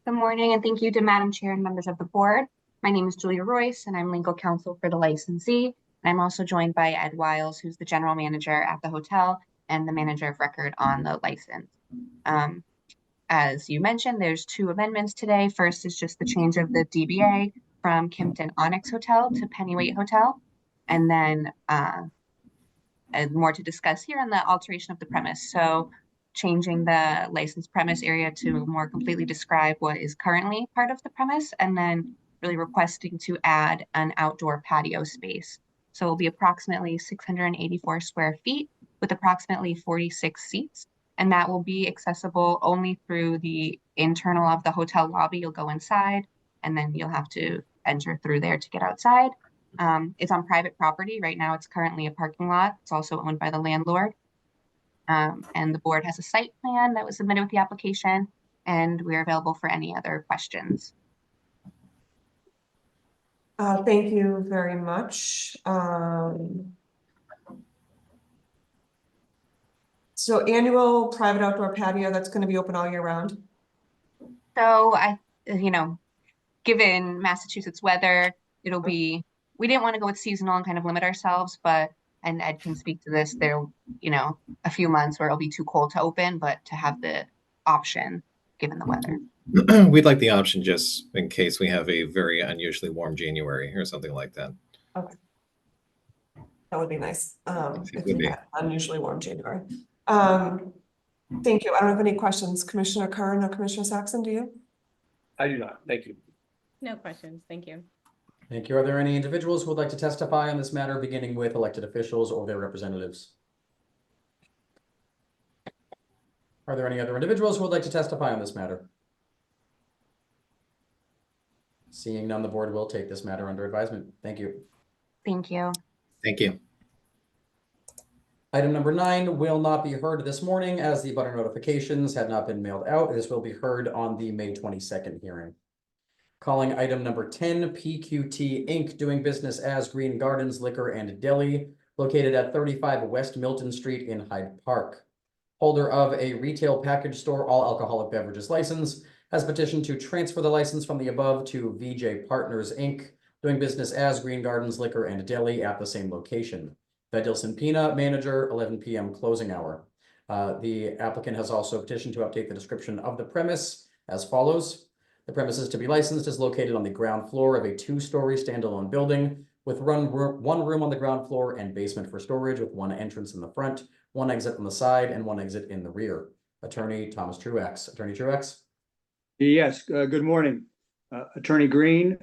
Good morning, and thank you to Madam Chair and members of the board. My name is Julia Royce, and I'm legal counsel for the licensee. I'm also joined by Ed Wiles, who's the general manager at the hotel and the manager of record on the license. As you mentioned, there's 2 amendments today. First is just the change of the DBA from Kimpton Onyx Hotel to Pennyweight Hotel, and then and more to discuss here on the alteration of the premise. So changing the licensed premise area to more completely describe what is currently part of the premise, and then really requesting to add an outdoor patio space. So it'll be approximately 684 square feet with approximately 46 seats. And that will be accessible only through the internal of the hotel lobby. You'll go inside and then you'll have to enter through there to get outside. It's on private property. Right now it's currently a parking lot. It's also owned by the landlord. And the board has a site plan that was submitted with the application, and we're available for any other questions. Thank you very much. So annual private outdoor patio, that's going to be open all year round? So given Massachusetts weather, it'll be, we didn't want to go with seasonal and kind of limit ourselves, but, and Ed can speak to this, there, a few months where it'll be too cold to open, but to have the option given the weather. We'd like the option just in case we have a very unusually warm January or something like that. Okay. That would be nice. If would we be. had unusually warm January. Thank you. I don't have any questions. Commissioner Kern or Commissioner Saxon, do you? I do not. Thank you. No questions. Thank you. Thank you. Are there any individuals who would like to testify on this matter, beginning with elected officials or their representatives? Are there any other individuals who would like to testify on this matter? Seeing none, the board will take this matter under advisement. Thank you. Thank you. Thank you. Item number 9 will not be heard this morning as the butter notifications had not been mailed out. This will be heard on the May 22nd hearing. Calling item number 10, PQT Inc., doing business as Green Gardens Liquor and Deli, located at 35 West Milton Street in Hyde Park. Holder of a retail package store all alcoholic beverages license has petitioned to transfer the license from the above to VJ Partners Inc., doing business as Green Gardens Liquor and Deli at the same location. Vidilson Pina, manager, 11 p.m. closing hour. The applicant has also petitioned to update the description of the premise as follows. The premises to be licensed is located on the ground floor of a 2-story standalone building with one room on the ground floor and basement for storage, with 1 entrance in the front, 1 exit on the side, and 1 exit in the rear. Attorney Thomas Truex. Attorney Truex. Yes, good morning. Attorney Green,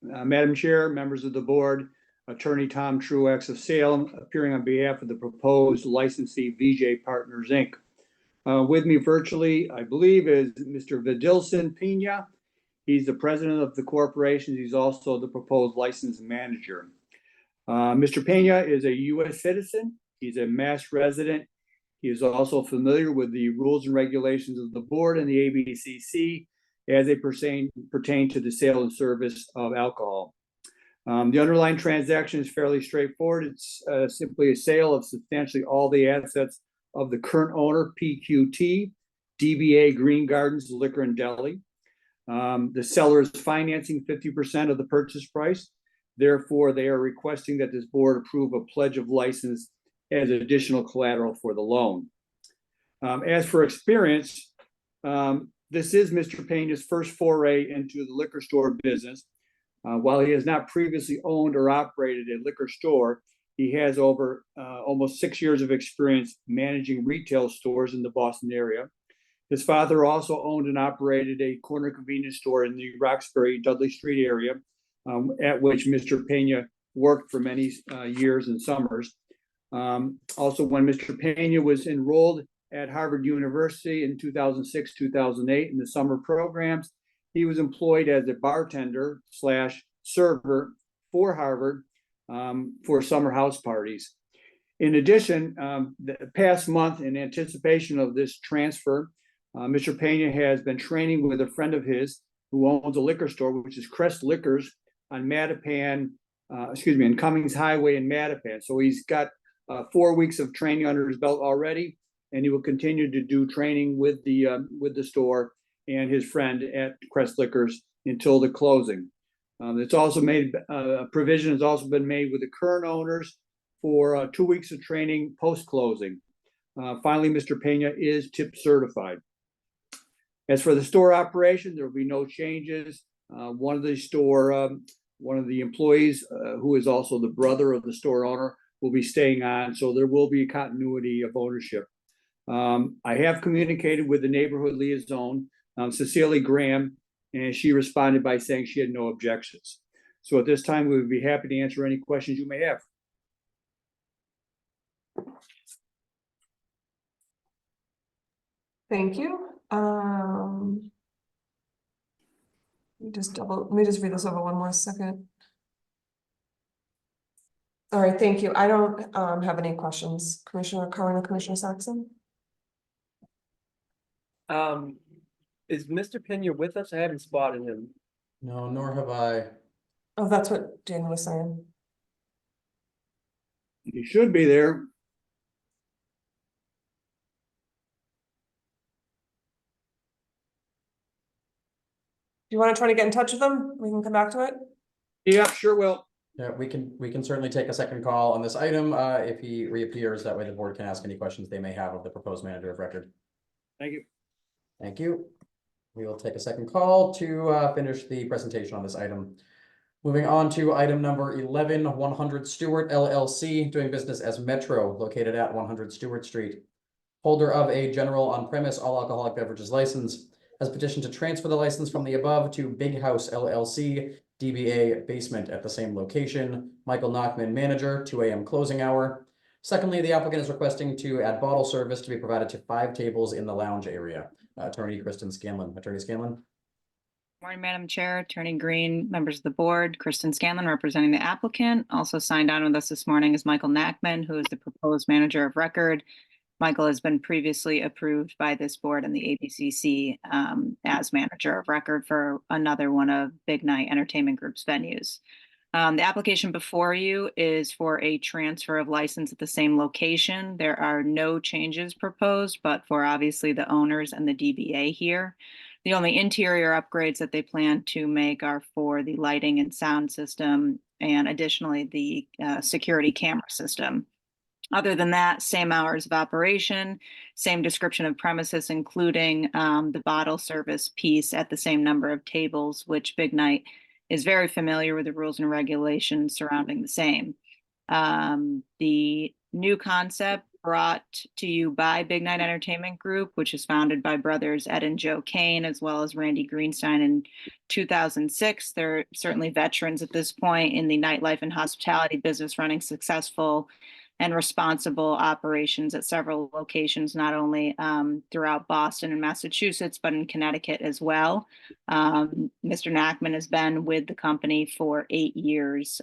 Madam Chair, members of the board, Attorney Tom Truex of Salem, appearing on behalf of the proposed licensee VJ Partners, Inc. With me virtually, I believe, is Mr. Vidilson Pina. He's the president of the corporation. He's also the proposed license manager. Mr. Pena is a U.S. citizen. He's a Mass resident. He is also familiar with the rules and regulations of the board and the ABCC as they pertain to the sale and service of alcohol. The underlying transaction is fairly straightforward. It's simply a sale of substantially all the assets of the current owner, PQT, DBA Green Gardens Liquor and Deli. The seller is financing 50% of the purchase price. Therefore, they are requesting that this board approve a pledge of license as additional collateral for the loan. As for experience, this is Mr. Pena's first foray into the liquor store business. While he has not previously owned or operated a liquor store, he has over almost 6 years of experience managing retail stores in the Boston area. His father also owned and operated a corner convenience store in the Roxbury Dudley Street area, at which Mr. Pena worked for many years and summers. Also, when Mr. Pena was enrolled at Harvard University in 2006, 2008 in the summer programs, he was employed as a bartender / server for Harvard for summer house parties. In addition, the past month, in anticipation of this transfer, Mr. Pena has been training with a friend of his who owns a liquor store, which is Crest Liquors on Mattapan, on Cummings Highway in Mattapan. So he's got 4 weeks of training under his belt already, and he will continue to do training with the store and his friend at Crest Liquors until the closing. It's also made provision has also been made with the current owners for 2 weeks of training post closing. Finally, Mr. Pena is tip certified. As for the store operation, there will be no changes. One of the employees, who is also the brother of the store owner, will be staying on, so there will be a continuity of ownership. I have communicated with the neighborhood liaison, Cecilia Graham, and she responded by saying she had no objections. So at this time, we would be happy to answer any questions you may have. Thank you. Let me just read this over one more second. All right, thank you. I don't have any questions. Commissioner Curran or Commissioner Saxon? Is Mr. Pena with us? I haven't spotted him. No, nor have I. Oh, that's what Dan was saying. You should be there. Do you want to try to get in touch with them? We can come back to it. Yeah, sure will. Yeah, we can certainly take a second call on this item if he reappears. That way the board can ask any questions they may have of the proposed manager of record. Thank you. Thank you. We will take a second call to finish the presentation on this item. Moving on to item number 11, 100 Stewart LLC, doing business as Metro, located at 100 Stewart Street. Holder of a general on-premise all alcoholic beverages license has petitioned to transfer the license from the above to Big House LLC, DBA Basement at the same location. Michael Nachman, manager, 2 a.m. closing hour. Secondly, the applicant is requesting to add bottle service to be provided to 5 tables in the lounge area. Attorney Kristen Scanlon. Attorney Scanlon. Morning, Madam Chair, Attorney Green, members of the board, Kristen Scanlon representing the applicant. Also signed on with us this morning is Michael Nachman, who is the proposed manager of record. Michael has been previously approved by this board and the ABCC as manager of record for another one of Big Night Entertainment Group's venues. The application before you is for a transfer of license at the same location. There are no changes proposed, but for obviously the owners and the DBA here. The only interior upgrades that they plan to make are for the lighting and sound system and additionally the security camera system. Other than that, same hours of operation, same description of premises, including the bottle service piece at the same number of tables, which Big Night is very familiar with the rules and regulations surrounding the same. The new concept brought to you by Big Night Entertainment Group, which is founded by brothers Ed and Joe Kane, as well as Randy Greenstein in 2006. They're certainly veterans at this point in the nightlife and hospitality business, running successful and responsible operations at several locations, not only throughout Boston and Massachusetts, but in Connecticut as well. Mr. Nachman has been with the company for 8 years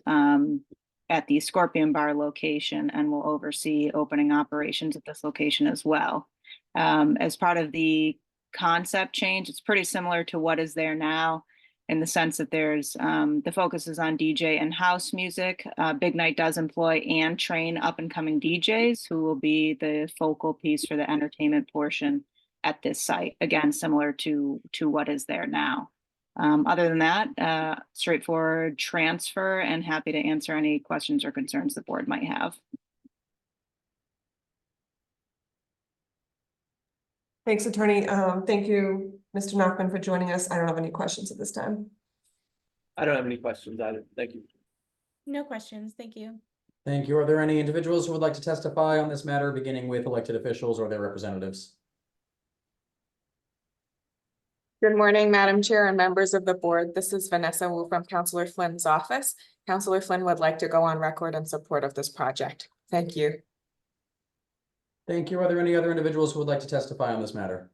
at the Scorpion Bar location and will oversee opening operations at this location as well. As part of the concept change, it's pretty similar to what is there now, in the sense that there's the focus is on DJ and house music. Big Night does employ and train up and coming DJs who will be the focal piece for the entertainment portion at this site. Again, similar to what is there now. Other than that, straightforward transfer, and happy to answer any questions or concerns the board might have. Thanks, attorney. Thank you, Mr. Nachman, for joining us. I don't have any questions at this time. I don't have any questions either. Thank you. No questions, thank you. Thank you. Are there any individuals who would like to testify on this matter, beginning with elected officials or their representatives? Good morning, Madam Chair and members of the board. This is Vanessa Wu from Councilor Flynn's office. Councilor Flynn would like to go on record in support of this project. Thank you. Thank you. Are there any other individuals who would like to testify on this matter?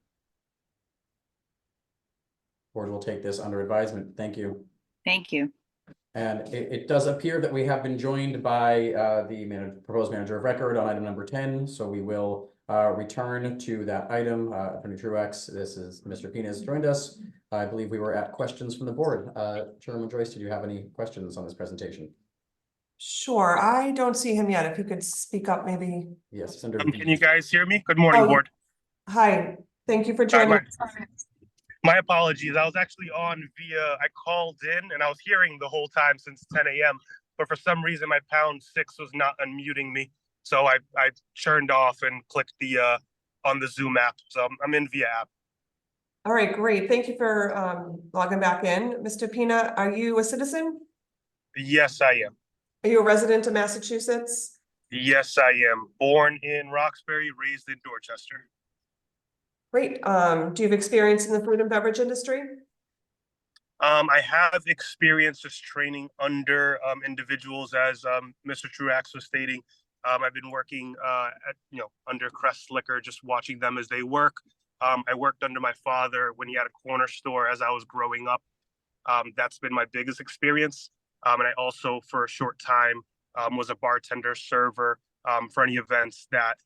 Board will take this under advisement. Thank you. Thank you. And it does appear that we have been joined by the proposed manager of record on item number 10. So we will return to that item. Attorney Truex, this is Mr. Pina has joined us. I believe we were at questions from the board. Chairman Joyce, did you have any questions on this presentation? Sure, I don't see him yet. If you could speak up, maybe. Yes, it's under. Can you guys hear me? Good morning, board. Hi, thank you for joining us. My apologies. I was actually on via, I called in and I was hearing the whole time since 10 a.m. But for some reason, my #6 was not unmuting me. So I turned off and clicked the on the Zoom app. So I'm in via app. All right, great. Thank you for logging back in. Mr. Pina, are you a citizen? Yes, I am. Are you a resident of Massachusetts? Yes, I am. Born in Roxbury, raised in Dorchester. Great. Do you have experience in the food and beverage industry? I have experience as training under individuals, as Mr. Truax was stating. I've been working under Crest Liquor, just watching them as they work. I worked under my father when he had a corner store as I was growing up. That's been my biggest experience. And I also, for a short time, was a bartender server for any events that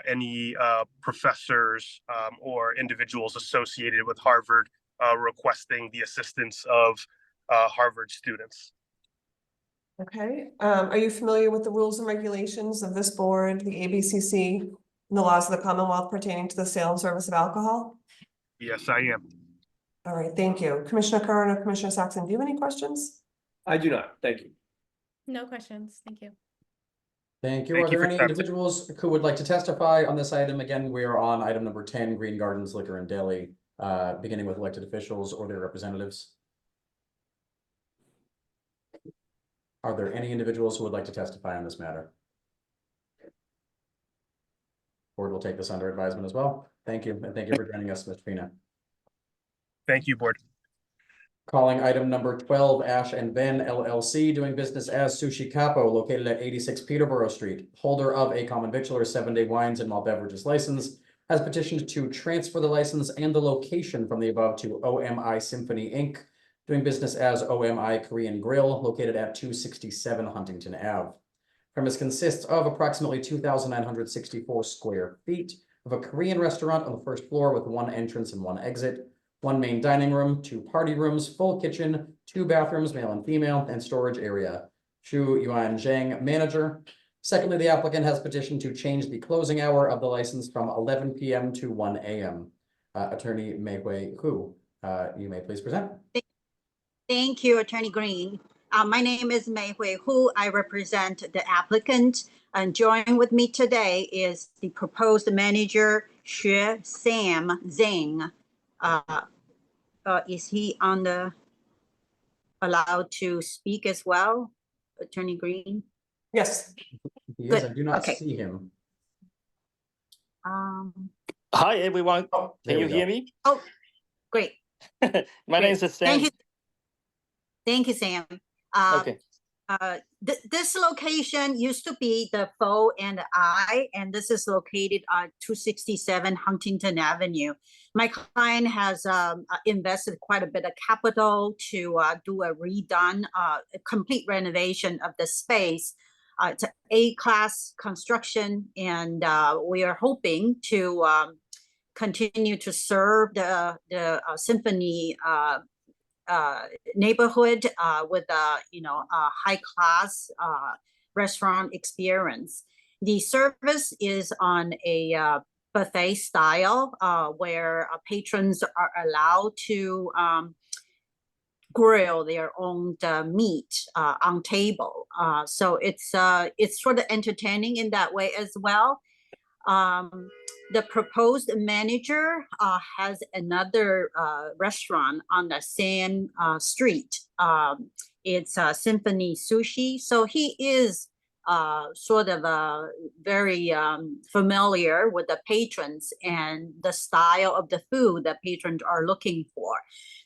any professors or individuals associated with Harvard requesting the assistance of Harvard students. Okay. Are you familiar with the rules and regulations of this board, the ABCC, and the laws of the Commonwealth pertaining to the sale and service of alcohol? Yes, I am. All right, thank you. Commissioner Curran or Commissioner Saxon, do you have any questions? I do not. Thank you. No questions, thank you. Thank you. Thank Are you there for any individuals who would like to testify on this item? Again, we are on item number 10, Green Gardens Liquor and Deli, beginning with elected officials or their representatives. Are there any individuals who would like to testify on this matter? Board will take this under advisement as well. Thank you, and thank you for joining us, Mr. Pina. Thank you, board. Calling item number 12, Ash and Ben LLC, doing business as Sushi Capo, located at 86 Peterborough Street. Holder of a common victular 7-day wines and malt beverages license, has petitioned to transfer the license and the location from the above to OMI Symphony Inc., doing business as OMI Korean Grill, located at 267 Huntington Ave. Premise consists of approximately 2,964 square feet of a Korean restaurant on the first floor with one entrance and one exit, one main dining room, 2 party rooms, full kitchen, 2 bathrooms, male and female, and storage area. Shu Yuan Zhang, manager. Secondly, the applicant has petitioned to change the closing hour of the license from 11 p.m. to 1 a.m. Attorney Meihui Hu, you may please present. Thank you, Attorney Green. My name is Meihui Hu. I represent the applicant, and joining with me today is the proposed manager, Xue Sam Zhang. Is he allowed to speak as well, Attorney Green? Yes. Yes, I do not Okay. see him. Hi, everyone. Oh, Can you hear me? Oh, great. My name is Sam. Thank you, Sam. Okay. This location used to be the Fo and I, and this is located on 267 Huntington Avenue. My client has invested quite a bit of capital to do a complete renovation of the space. It's an A-class construction, and we are hoping to continue to serve the Symphony neighborhood with a high class restaurant experience. The service is on a buffet style where patrons are allowed to grill their own meat on table. So it's sort of entertaining in that way as well. The proposed manager has another restaurant on the same street. It's Symphony Sushi. So he is sort of very familiar with the patrons and the style of the food that patrons are looking for.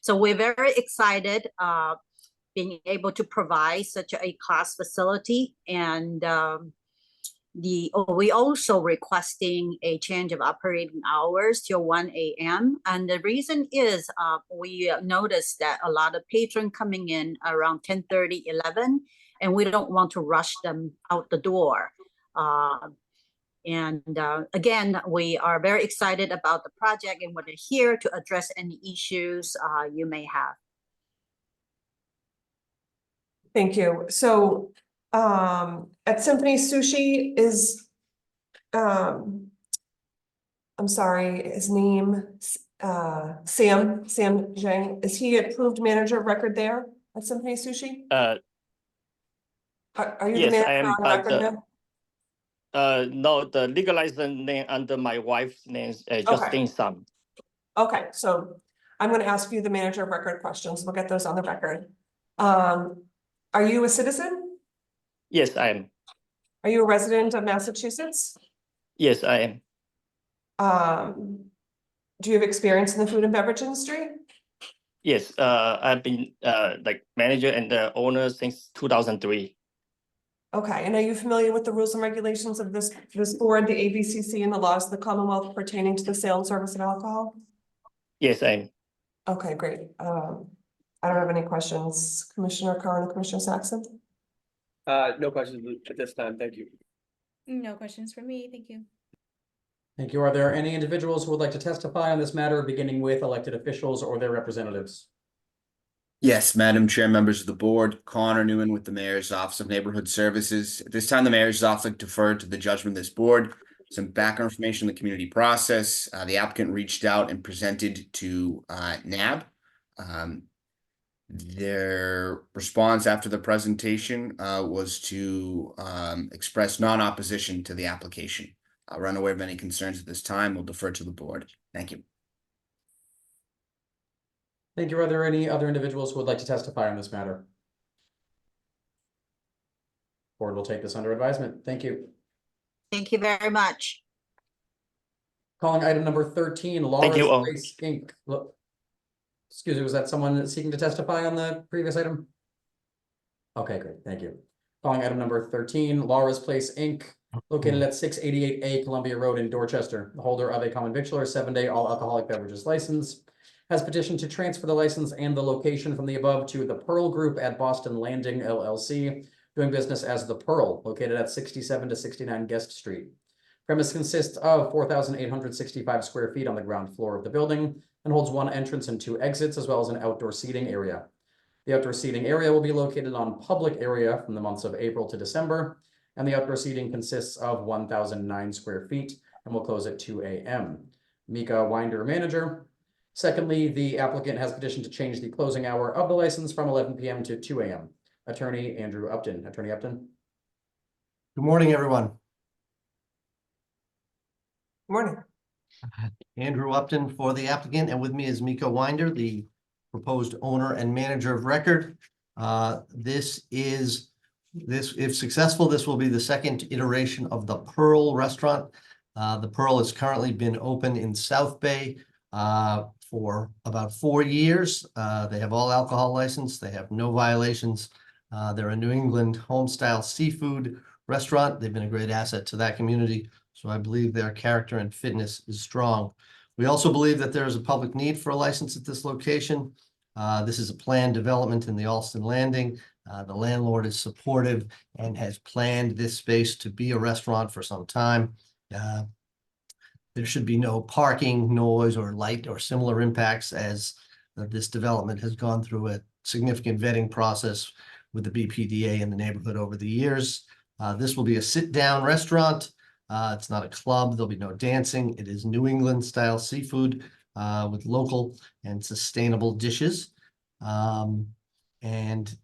So we're very excited being able to provide such a class facility, and we also requesting a change of operating hours till 1 a.m. And the reason is we noticed that a lot of patrons coming in around 10:30, 11, and we don't want to rush them out the door. Again, we are very excited about the project, and we're here to address any issues you may have. Thank you. So at Symphony Sushi is I'm sorry, his name Sam Zhang. Is he approved manager of record there at Symphony Sushi? Are you Yes, the I manager am, on record but now? no, the legal license name under my wife's name, Justine Sam. Okay, so I'm going to ask you the manager of record questions. We'll get those on the record. Are you a citizen? Yes, I am. Are you a resident of Massachusetts? Yes, I am. Do you have experience in the food and beverage industry? Yes, I've been like manager and the owner since 2003. Okay, and are you familiar with the rules and regulations of this board, the ABCC, and the laws of the Commonwealth pertaining to the sale and service of alcohol? Yes, I am. Okay, great. I don't have any questions. Commissioner Carr and Commissioner Saxon? No questions at this time. Thank you. No questions for me. Thank you. Thank you. Are there any individuals who would like to testify on this matter, beginning with elected officials or their representatives? Yes, Madam Chair, members of the board, Connor Newman with the Mayor's Office of Neighborhood Services. At this time, the Mayor's Office would defer to the judgment of this board. Some background information on the community process. The applicant reached out and presented to NAB. Their response after the presentation was to express non-opposition to the application. We're unaware of any concerns at this time. We'll defer to the board. Thank you. Thank you. Are there any other individuals who would like to testify on this matter? Board will take this under advisement. Thank you. Thank you very much. Calling item number 13, Laura's Place Inc. Look, excuse me, was that someone seeking to testify on the previous item? Okay, great. Thank you. Calling item number 13, Laura's Place Inc., located at 688A Columbia Road in Dorchester. The holder of a common victular 7-day all alcoholic beverages license has petitioned to transfer the license and the location from the above to the Pearl Group at Boston Landing LLC, doing business as the Pearl, located at 67 to 69 Guest Street. Premise consists of 4,865 square feet on the ground floor of the building and holds 1 entrance and 2 exits, as well as an outdoor seating area. The outdoor seating area will be located on public area from the months of April to December, and the outdoor seating consists of 1,009 square feet and will close at 2 a.m. Mika Winder, manager. Secondly, the applicant has petitioned to change the closing hour of the license from 11 p.m. to 2 a.m. Attorney Andrew Upton. Attorney Upton. Good morning, everyone. Morning. Andrew Upton for the applicant, and with me is Mika Winder, the proposed owner and manager of record. If successful, this will be the second iteration of the Pearl restaurant. The Pearl has currently been open in South Bay for about 4 years. They have all alcohol license. They have no violations. They're a New England home-style seafood restaurant. They've been a great asset to that community. So I believe their character and fitness is strong. We also believe that there is a public need for a license at this location. This is a planned development in the Alston Landing. The landlord is supportive and has planned this space to be a restaurant for some time. There should be no parking, noise, or light or similar impacts, as this development has gone through a significant vetting process with the BPDA in the neighborhood over the years. This will be a sit-down restaurant. It's not a club. There'll be no dancing. It is New England style seafood with local and sustainable dishes. And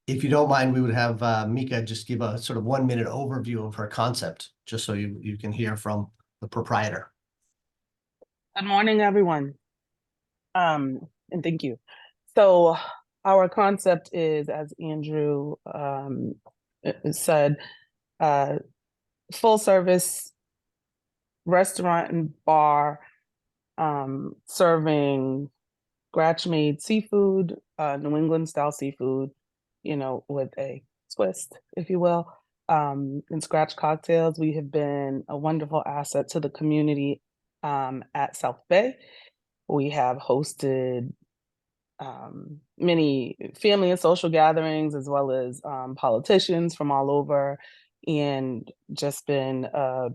if you don't mind, we would have Mika just give a sort of 1-minute overview of her concept, just so you can hear from the proprietor. Good morning, everyone. And thank you. So our concept is, as Andrew said, full service restaurant and bar, serving scratch-made seafood, New England style seafood, you know, with a twist, if you will. And scratch cocktails. We have been a wonderful asset to the community at South Bay. We have hosted many family and social gatherings, as well as politicians from all over, and just been a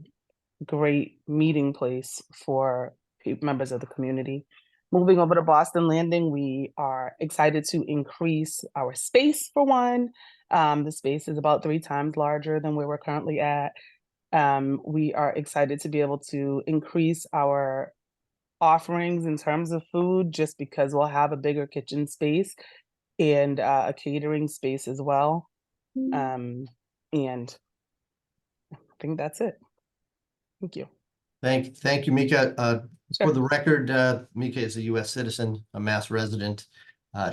great meeting place for members of the community. Moving over to Boston Landing, we are excited to increase our space for one. The space is about 3 times larger than where we're currently at. We are excited to be able to increase our offerings in terms of food, just because we'll have a bigger kitchen space and a catering space as well. And I think that's it. Thank you. Thank you, Mika. For the record, Mika is a U.S. citizen, a Mass resident.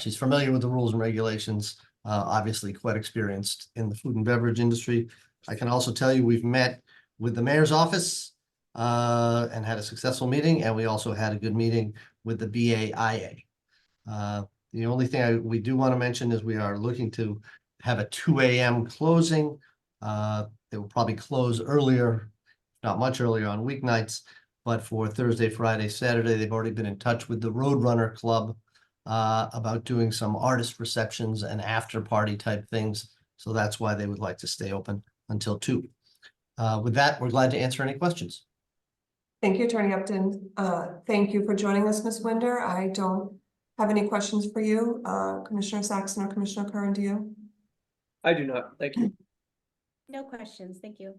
She's familiar with the rules and regulations, obviously quite experienced in the food and beverage industry. I can also tell you we've met with the mayor's office and had a successful meeting, and we also had a good meeting with the BAIA. The only thing we do want to mention is we are looking to have a 2 a.m. closing. They will probably close earlier, not much earlier on weeknights, but for Thursday, Friday, Saturday, they've already been in touch with the Roadrunner Club about doing some artist receptions and after party type things. So that's why they would like to stay open until 2. With that, we're glad to answer any questions. Thank you, Attorney Upton. Thank you for joining us, Ms. Winder. I don't have any questions for you. Commissioner Saxon or Commissioner Curran, do you? I do not. Thank you. No questions, thank you.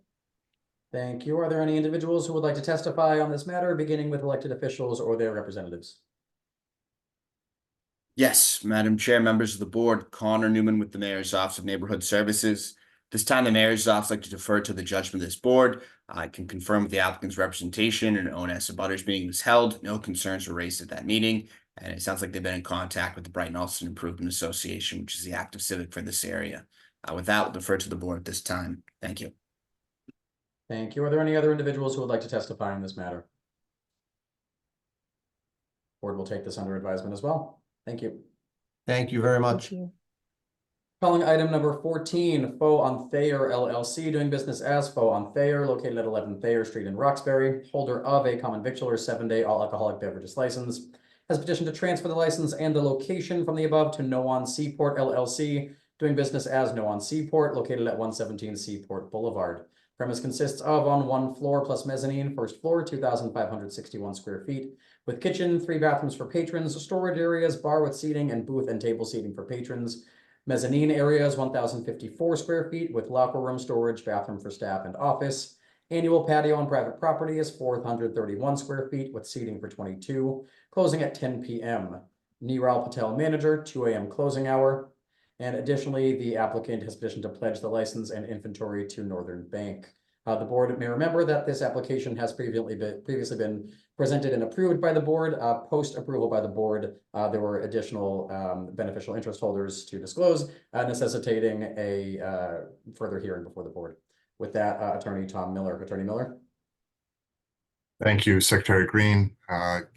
Thank you. Are there any individuals who would like to testify on this matter, beginning with elected officials or their representatives? Yes, Madam Chair, members of the board, Connor Newman with the Mayor's Office of Neighborhood Services. This time, the Mayor's Office would like to defer to the judgment of this board. I can confirm with the applicant's representation and ONS abutters meeting was held. No concerns were raised at that meeting, and it sounds like they've been in contact with the Brighton Allston Improvement Association, which is the active civic for this area. With that, we'll defer to the board at this time. Thank you. Thank you. Are there any other individuals who would like to testify on this matter? Board will take this under advisement as well. Thank you. Thank you very much. Calling item number 14, Faux on Thayer LLC, doing business as Faux on Thayer, located at 11 Thayer Street in Roxbury, holder of a common victualler 7-day all alcoholic beverages license, has petitioned to transfer the license and the location from the above to No On Seaport LLC, doing business as No On Seaport, located at 117 Seaport Boulevard. Premise consists of on 1 floor plus mezzanine, first floor, 2,561 square feet, with kitchen, 3 bathrooms for patrons, storage areas, bar with seating, and booth and table seating for patrons. Mezzanine areas, 1,054 square feet, with locker room storage, bathroom for staff and office. Annual patio on private property is 431 square feet, with seating for 22, closing at 10 p.m. Niral Patel, manager, 2 a.m. closing hour. And additionally, the applicant has petitioned to pledge the license and inventory to Northern Bank. The board may remember that this application has previously been presented and approved by the board. Post approval by the board, there were additional beneficial interest holders to disclose, necessitating a further hearing before the board. With that, Attorney Tom Miller. Attorney Miller. Thank you, Secretary Green.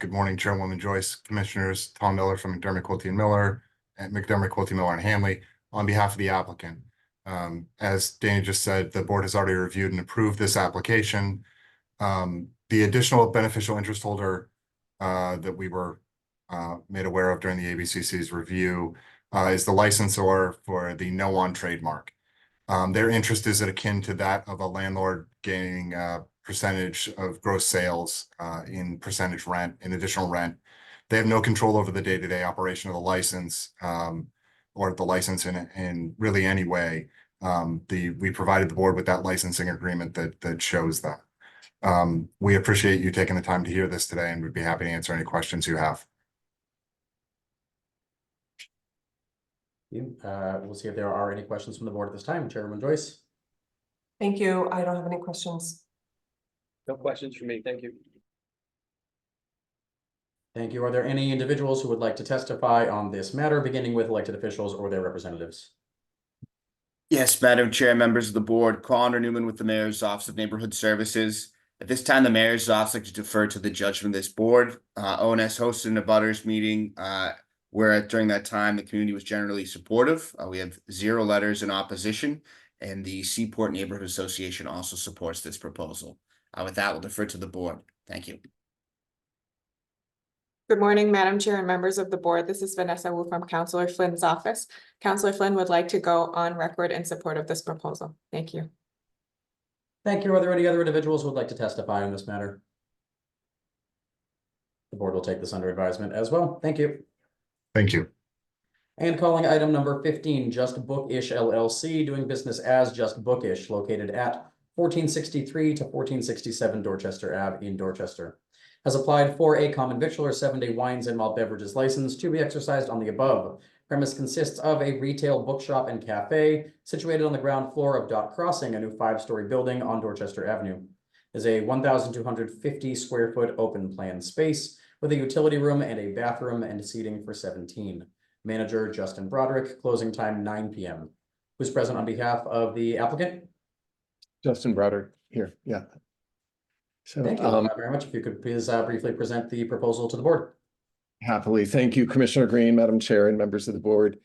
Good morning, Chairwoman Joyce, Commissioners. Tom Miller from McDermott, Quilty and Miller, and McDermott, Quilty, Miller and Hanley on behalf of the applicant. As Danny just said, the board has already reviewed and approved this application. The additional beneficial interest holder that we were made aware of during the ABCC's review is the licensor for the No On trademark. Their interest is akin to that of a landlord gaining percentage of gross sales in percentage rent, in additional rent. They have no control over the day-to-day operation of the license or the license in really any way. We provided the board with that licensing agreement that shows that. We appreciate you taking the time to hear this today, and we'd be happy to answer any questions you have. We'll see if there are any questions from the board at this time. Chairwoman Joyce. Thank you. I don't have any questions. No questions for me. Thank you. Thank you. Are there any individuals who would like to testify on this matter, beginning with elected officials or their representatives? Yes, Madam Chair, members of the board, Connor Newman with the Mayor's Office of Neighborhood Services. At this time, the Mayor's Office like to defer to the judgment of this board. ONS hosted an abutters meeting where during that time, the community was generally supportive. We have 0 letters in opposition, and the Seaport Neighborhood Association also supports this proposal. With that, we'll defer to the board. Thank you. Good morning, Madam Chair and members of the board. This is Vanessa Wu from Councilor Flynn's office. Councilor Flynn would like to go on record in support of this proposal. Thank you. Thank you. Are there any other individuals who would like to testify on this matter? The board will take this under advisement as well. Thank you. Thank you. And calling item number 15, Just Bookish LLC, doing business as Just Bookish, located at 1463 to 1467 Dorchester Ave in Dorchester, has applied for a common victualler 7-day wines and malt beverages license to be exercised on the above. Premise consists of a retail bookshop and cafe situated on the ground floor of Dot Crossing, a new 5-story building on Dorchester Avenue. It is a 1,250 square foot open plan space with a utility room and a bathroom and seating for 17. Manager Justin Broderick, closing time 9 p.m. Who's present on behalf of the applicant? Justin Broderick here, yeah. So Thank you very much. If you could please briefly present the proposal to the board. happily, thank you, Commissioner Green, Madam Chair, and members of the board.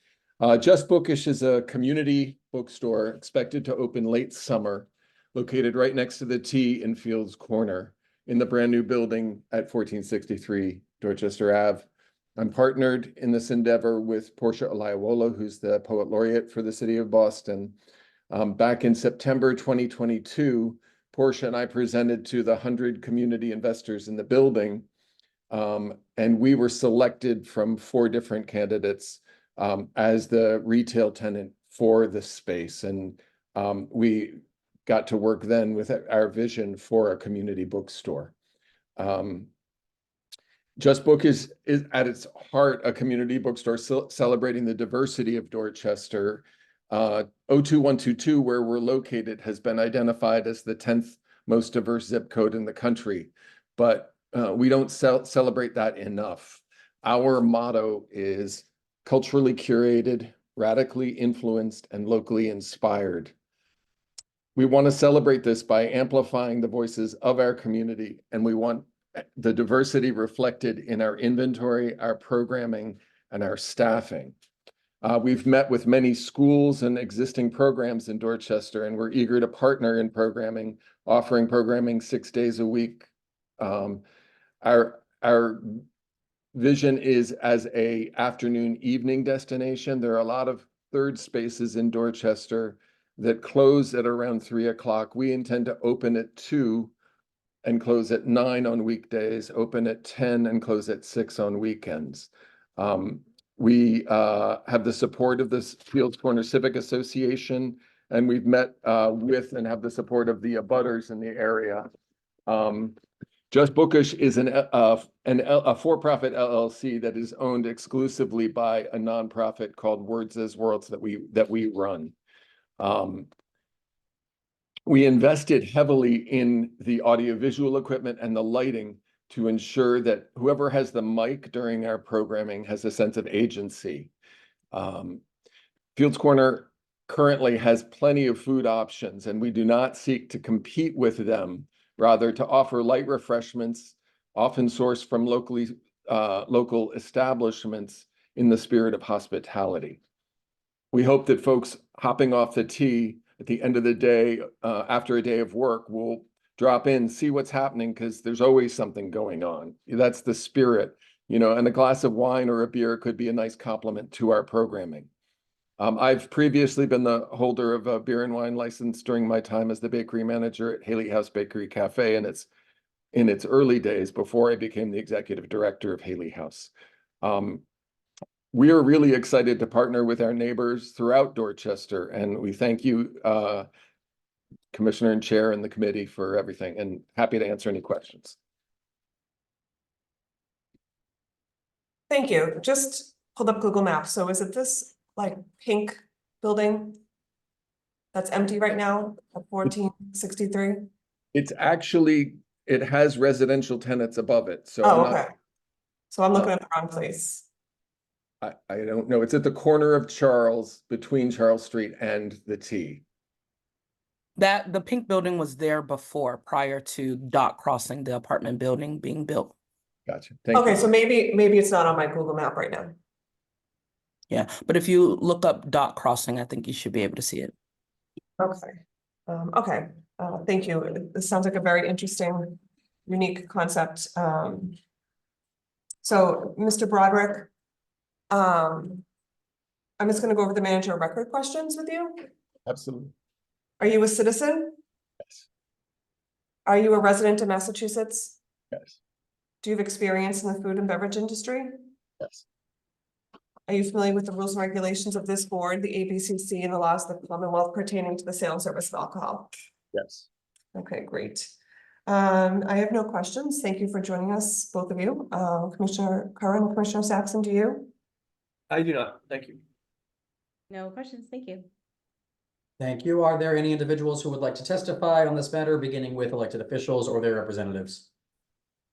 Just Bookish is a community bookstore expected to open late summer, located right next to the T in Fields Corner in the brand new building at 1463 Dorchester Ave. I'm partnered in this endeavor with Portia Olayiwola, who's the Poet Laureate for the City of Boston. Back in September 2022, Portia and I presented to the 100 community investors in the building, and we were selected from 4 different candidates as the retail tenant for the space. And we got to work then with our vision for a community bookstore. Just Book is at its heart a community bookstore celebrating the diversity of Dorchester. 02122, where we're located, has been identified as the 10th most diverse zip code in the country, but we don't celebrate that enough. Our motto is culturally curated, radically influenced, and locally inspired. We want to celebrate this by amplifying the voices of our community, and we want the diversity reflected in our inventory, our programming, and our staffing. We've met with many schools and existing programs in Dorchester, and we're eager to partner in programming, offering programming 6 days a week. Our vision is as a afternoon evening destination. There are a lot of third spaces in Dorchester that close at around 3 o'clock. We intend to open at 2 and close at 9 on weekdays, open at 10 and close at 6 on weekends. We have the support of the Fields Corner Civic Association, and we've met with and have the support of the abutters in the area. Just Bookish is a for-profit LLC that is owned exclusively by a nonprofit called Words as Worlds that we run. We invested heavily in the audiovisual equipment and the lighting to ensure that whoever has the mic during our programming has a sense of agency. Fields Corner currently has plenty of food options, and we do not seek to compete with them, rather to offer light refreshments, often sourced from local establishments in the spirit of hospitality. We hope that folks hopping off the T at the end of the day, after a day of work, will drop in, see what's happening, because there's always something going on. That's the spirit, and a glass of wine or a beer could be a nice complement to our programming. I've previously been the holder of a beer and wine license during my time as the bakery manager at Haley House Bakery Cafe, and it's in its early days before I became the executive director of Haley House. We are really excited to partner with our neighbors throughout Dorchester, and we thank you, Commissioner and Chair and the committee, for everything, and happy to answer any questions. Thank you. Just pulled up Google Maps. So is it this like pink building that's empty right now at 1463? It's actually It has residential tenants above it, so Oh, I'm not, okay. So I'm looking at the wrong place. I don't know. It's at the corner of Charles, between Charles Street and the T. That the pink building was there before, prior to Dot Crossing, the apartment building being built. Gotcha. Thank Okay, you. so maybe it's not on my Google map right now. Yeah, but if you look up Dot Crossing, I think you should be able to see it. Okay, thank you. This sounds like a very interesting, unique concept. So, Mr. Broderick, I'm just gonna go over the manager of record questions with you. Absolutely. Are you a citizen? Yes. Are you a resident of Massachusetts? Yes. Do you have experience in the food and beverage industry? Yes. Are you familiar with the rules and regulations of this board, the ABCC, and the laws of the Commonwealth pertaining to the sale and service of alcohol? Yes. Okay, great. I have no questions. Thank you for joining us, both of you. Commissioner Curran, Commissioner Saxon, do you? I do not, thank you. No questions, thank you. Thank you. Are there any individuals who would like to testify on this matter, beginning with elected officials or their representatives?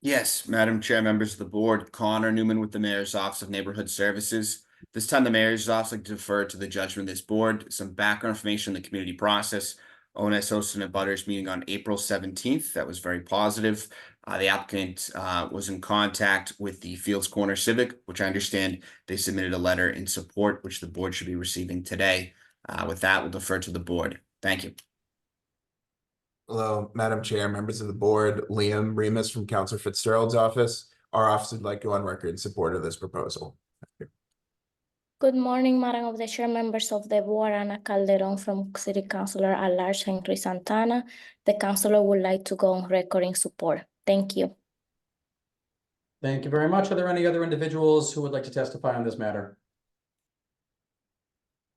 Yes, Madam Chair, members of the board, Connor Newman with the Mayor's Office of Neighborhood Services. This time, the Mayor's Office like to defer to the judgment of this board. Some background information on the community process. ONS hosted a butters meeting on April 17th. That was very positive. The applicant was in contact with the Fields Corner Civic, which I understand they submitted a letter in support, which the board should be receiving today. With that, we'll defer to the board. Thank you. Hello, Madam Chair, members of the board, Liam Remus from Councilor Fitzgerald's office. Our office would like to go on record in support of this proposal. Good morning, Madam of the Chair, members of the board, Ana Calderon from City Councilor at Large Henry Santana. The councilor would like to go on record in support. Thank you. Thank you very much. Are there any other individuals who would like to testify on this matter?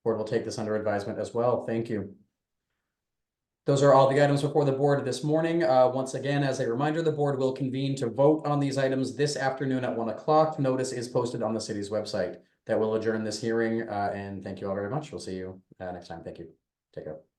Board will take this under advisement as well. Thank you. Those are all the items before the board this morning. Once again, as a reminder, the board will convene to vote on these items this afternoon at 1 o'clock. Notice is posted on the city's website. That will adjourn this hearing, and thank you all very much. We'll see you next time. Thank you. Take care.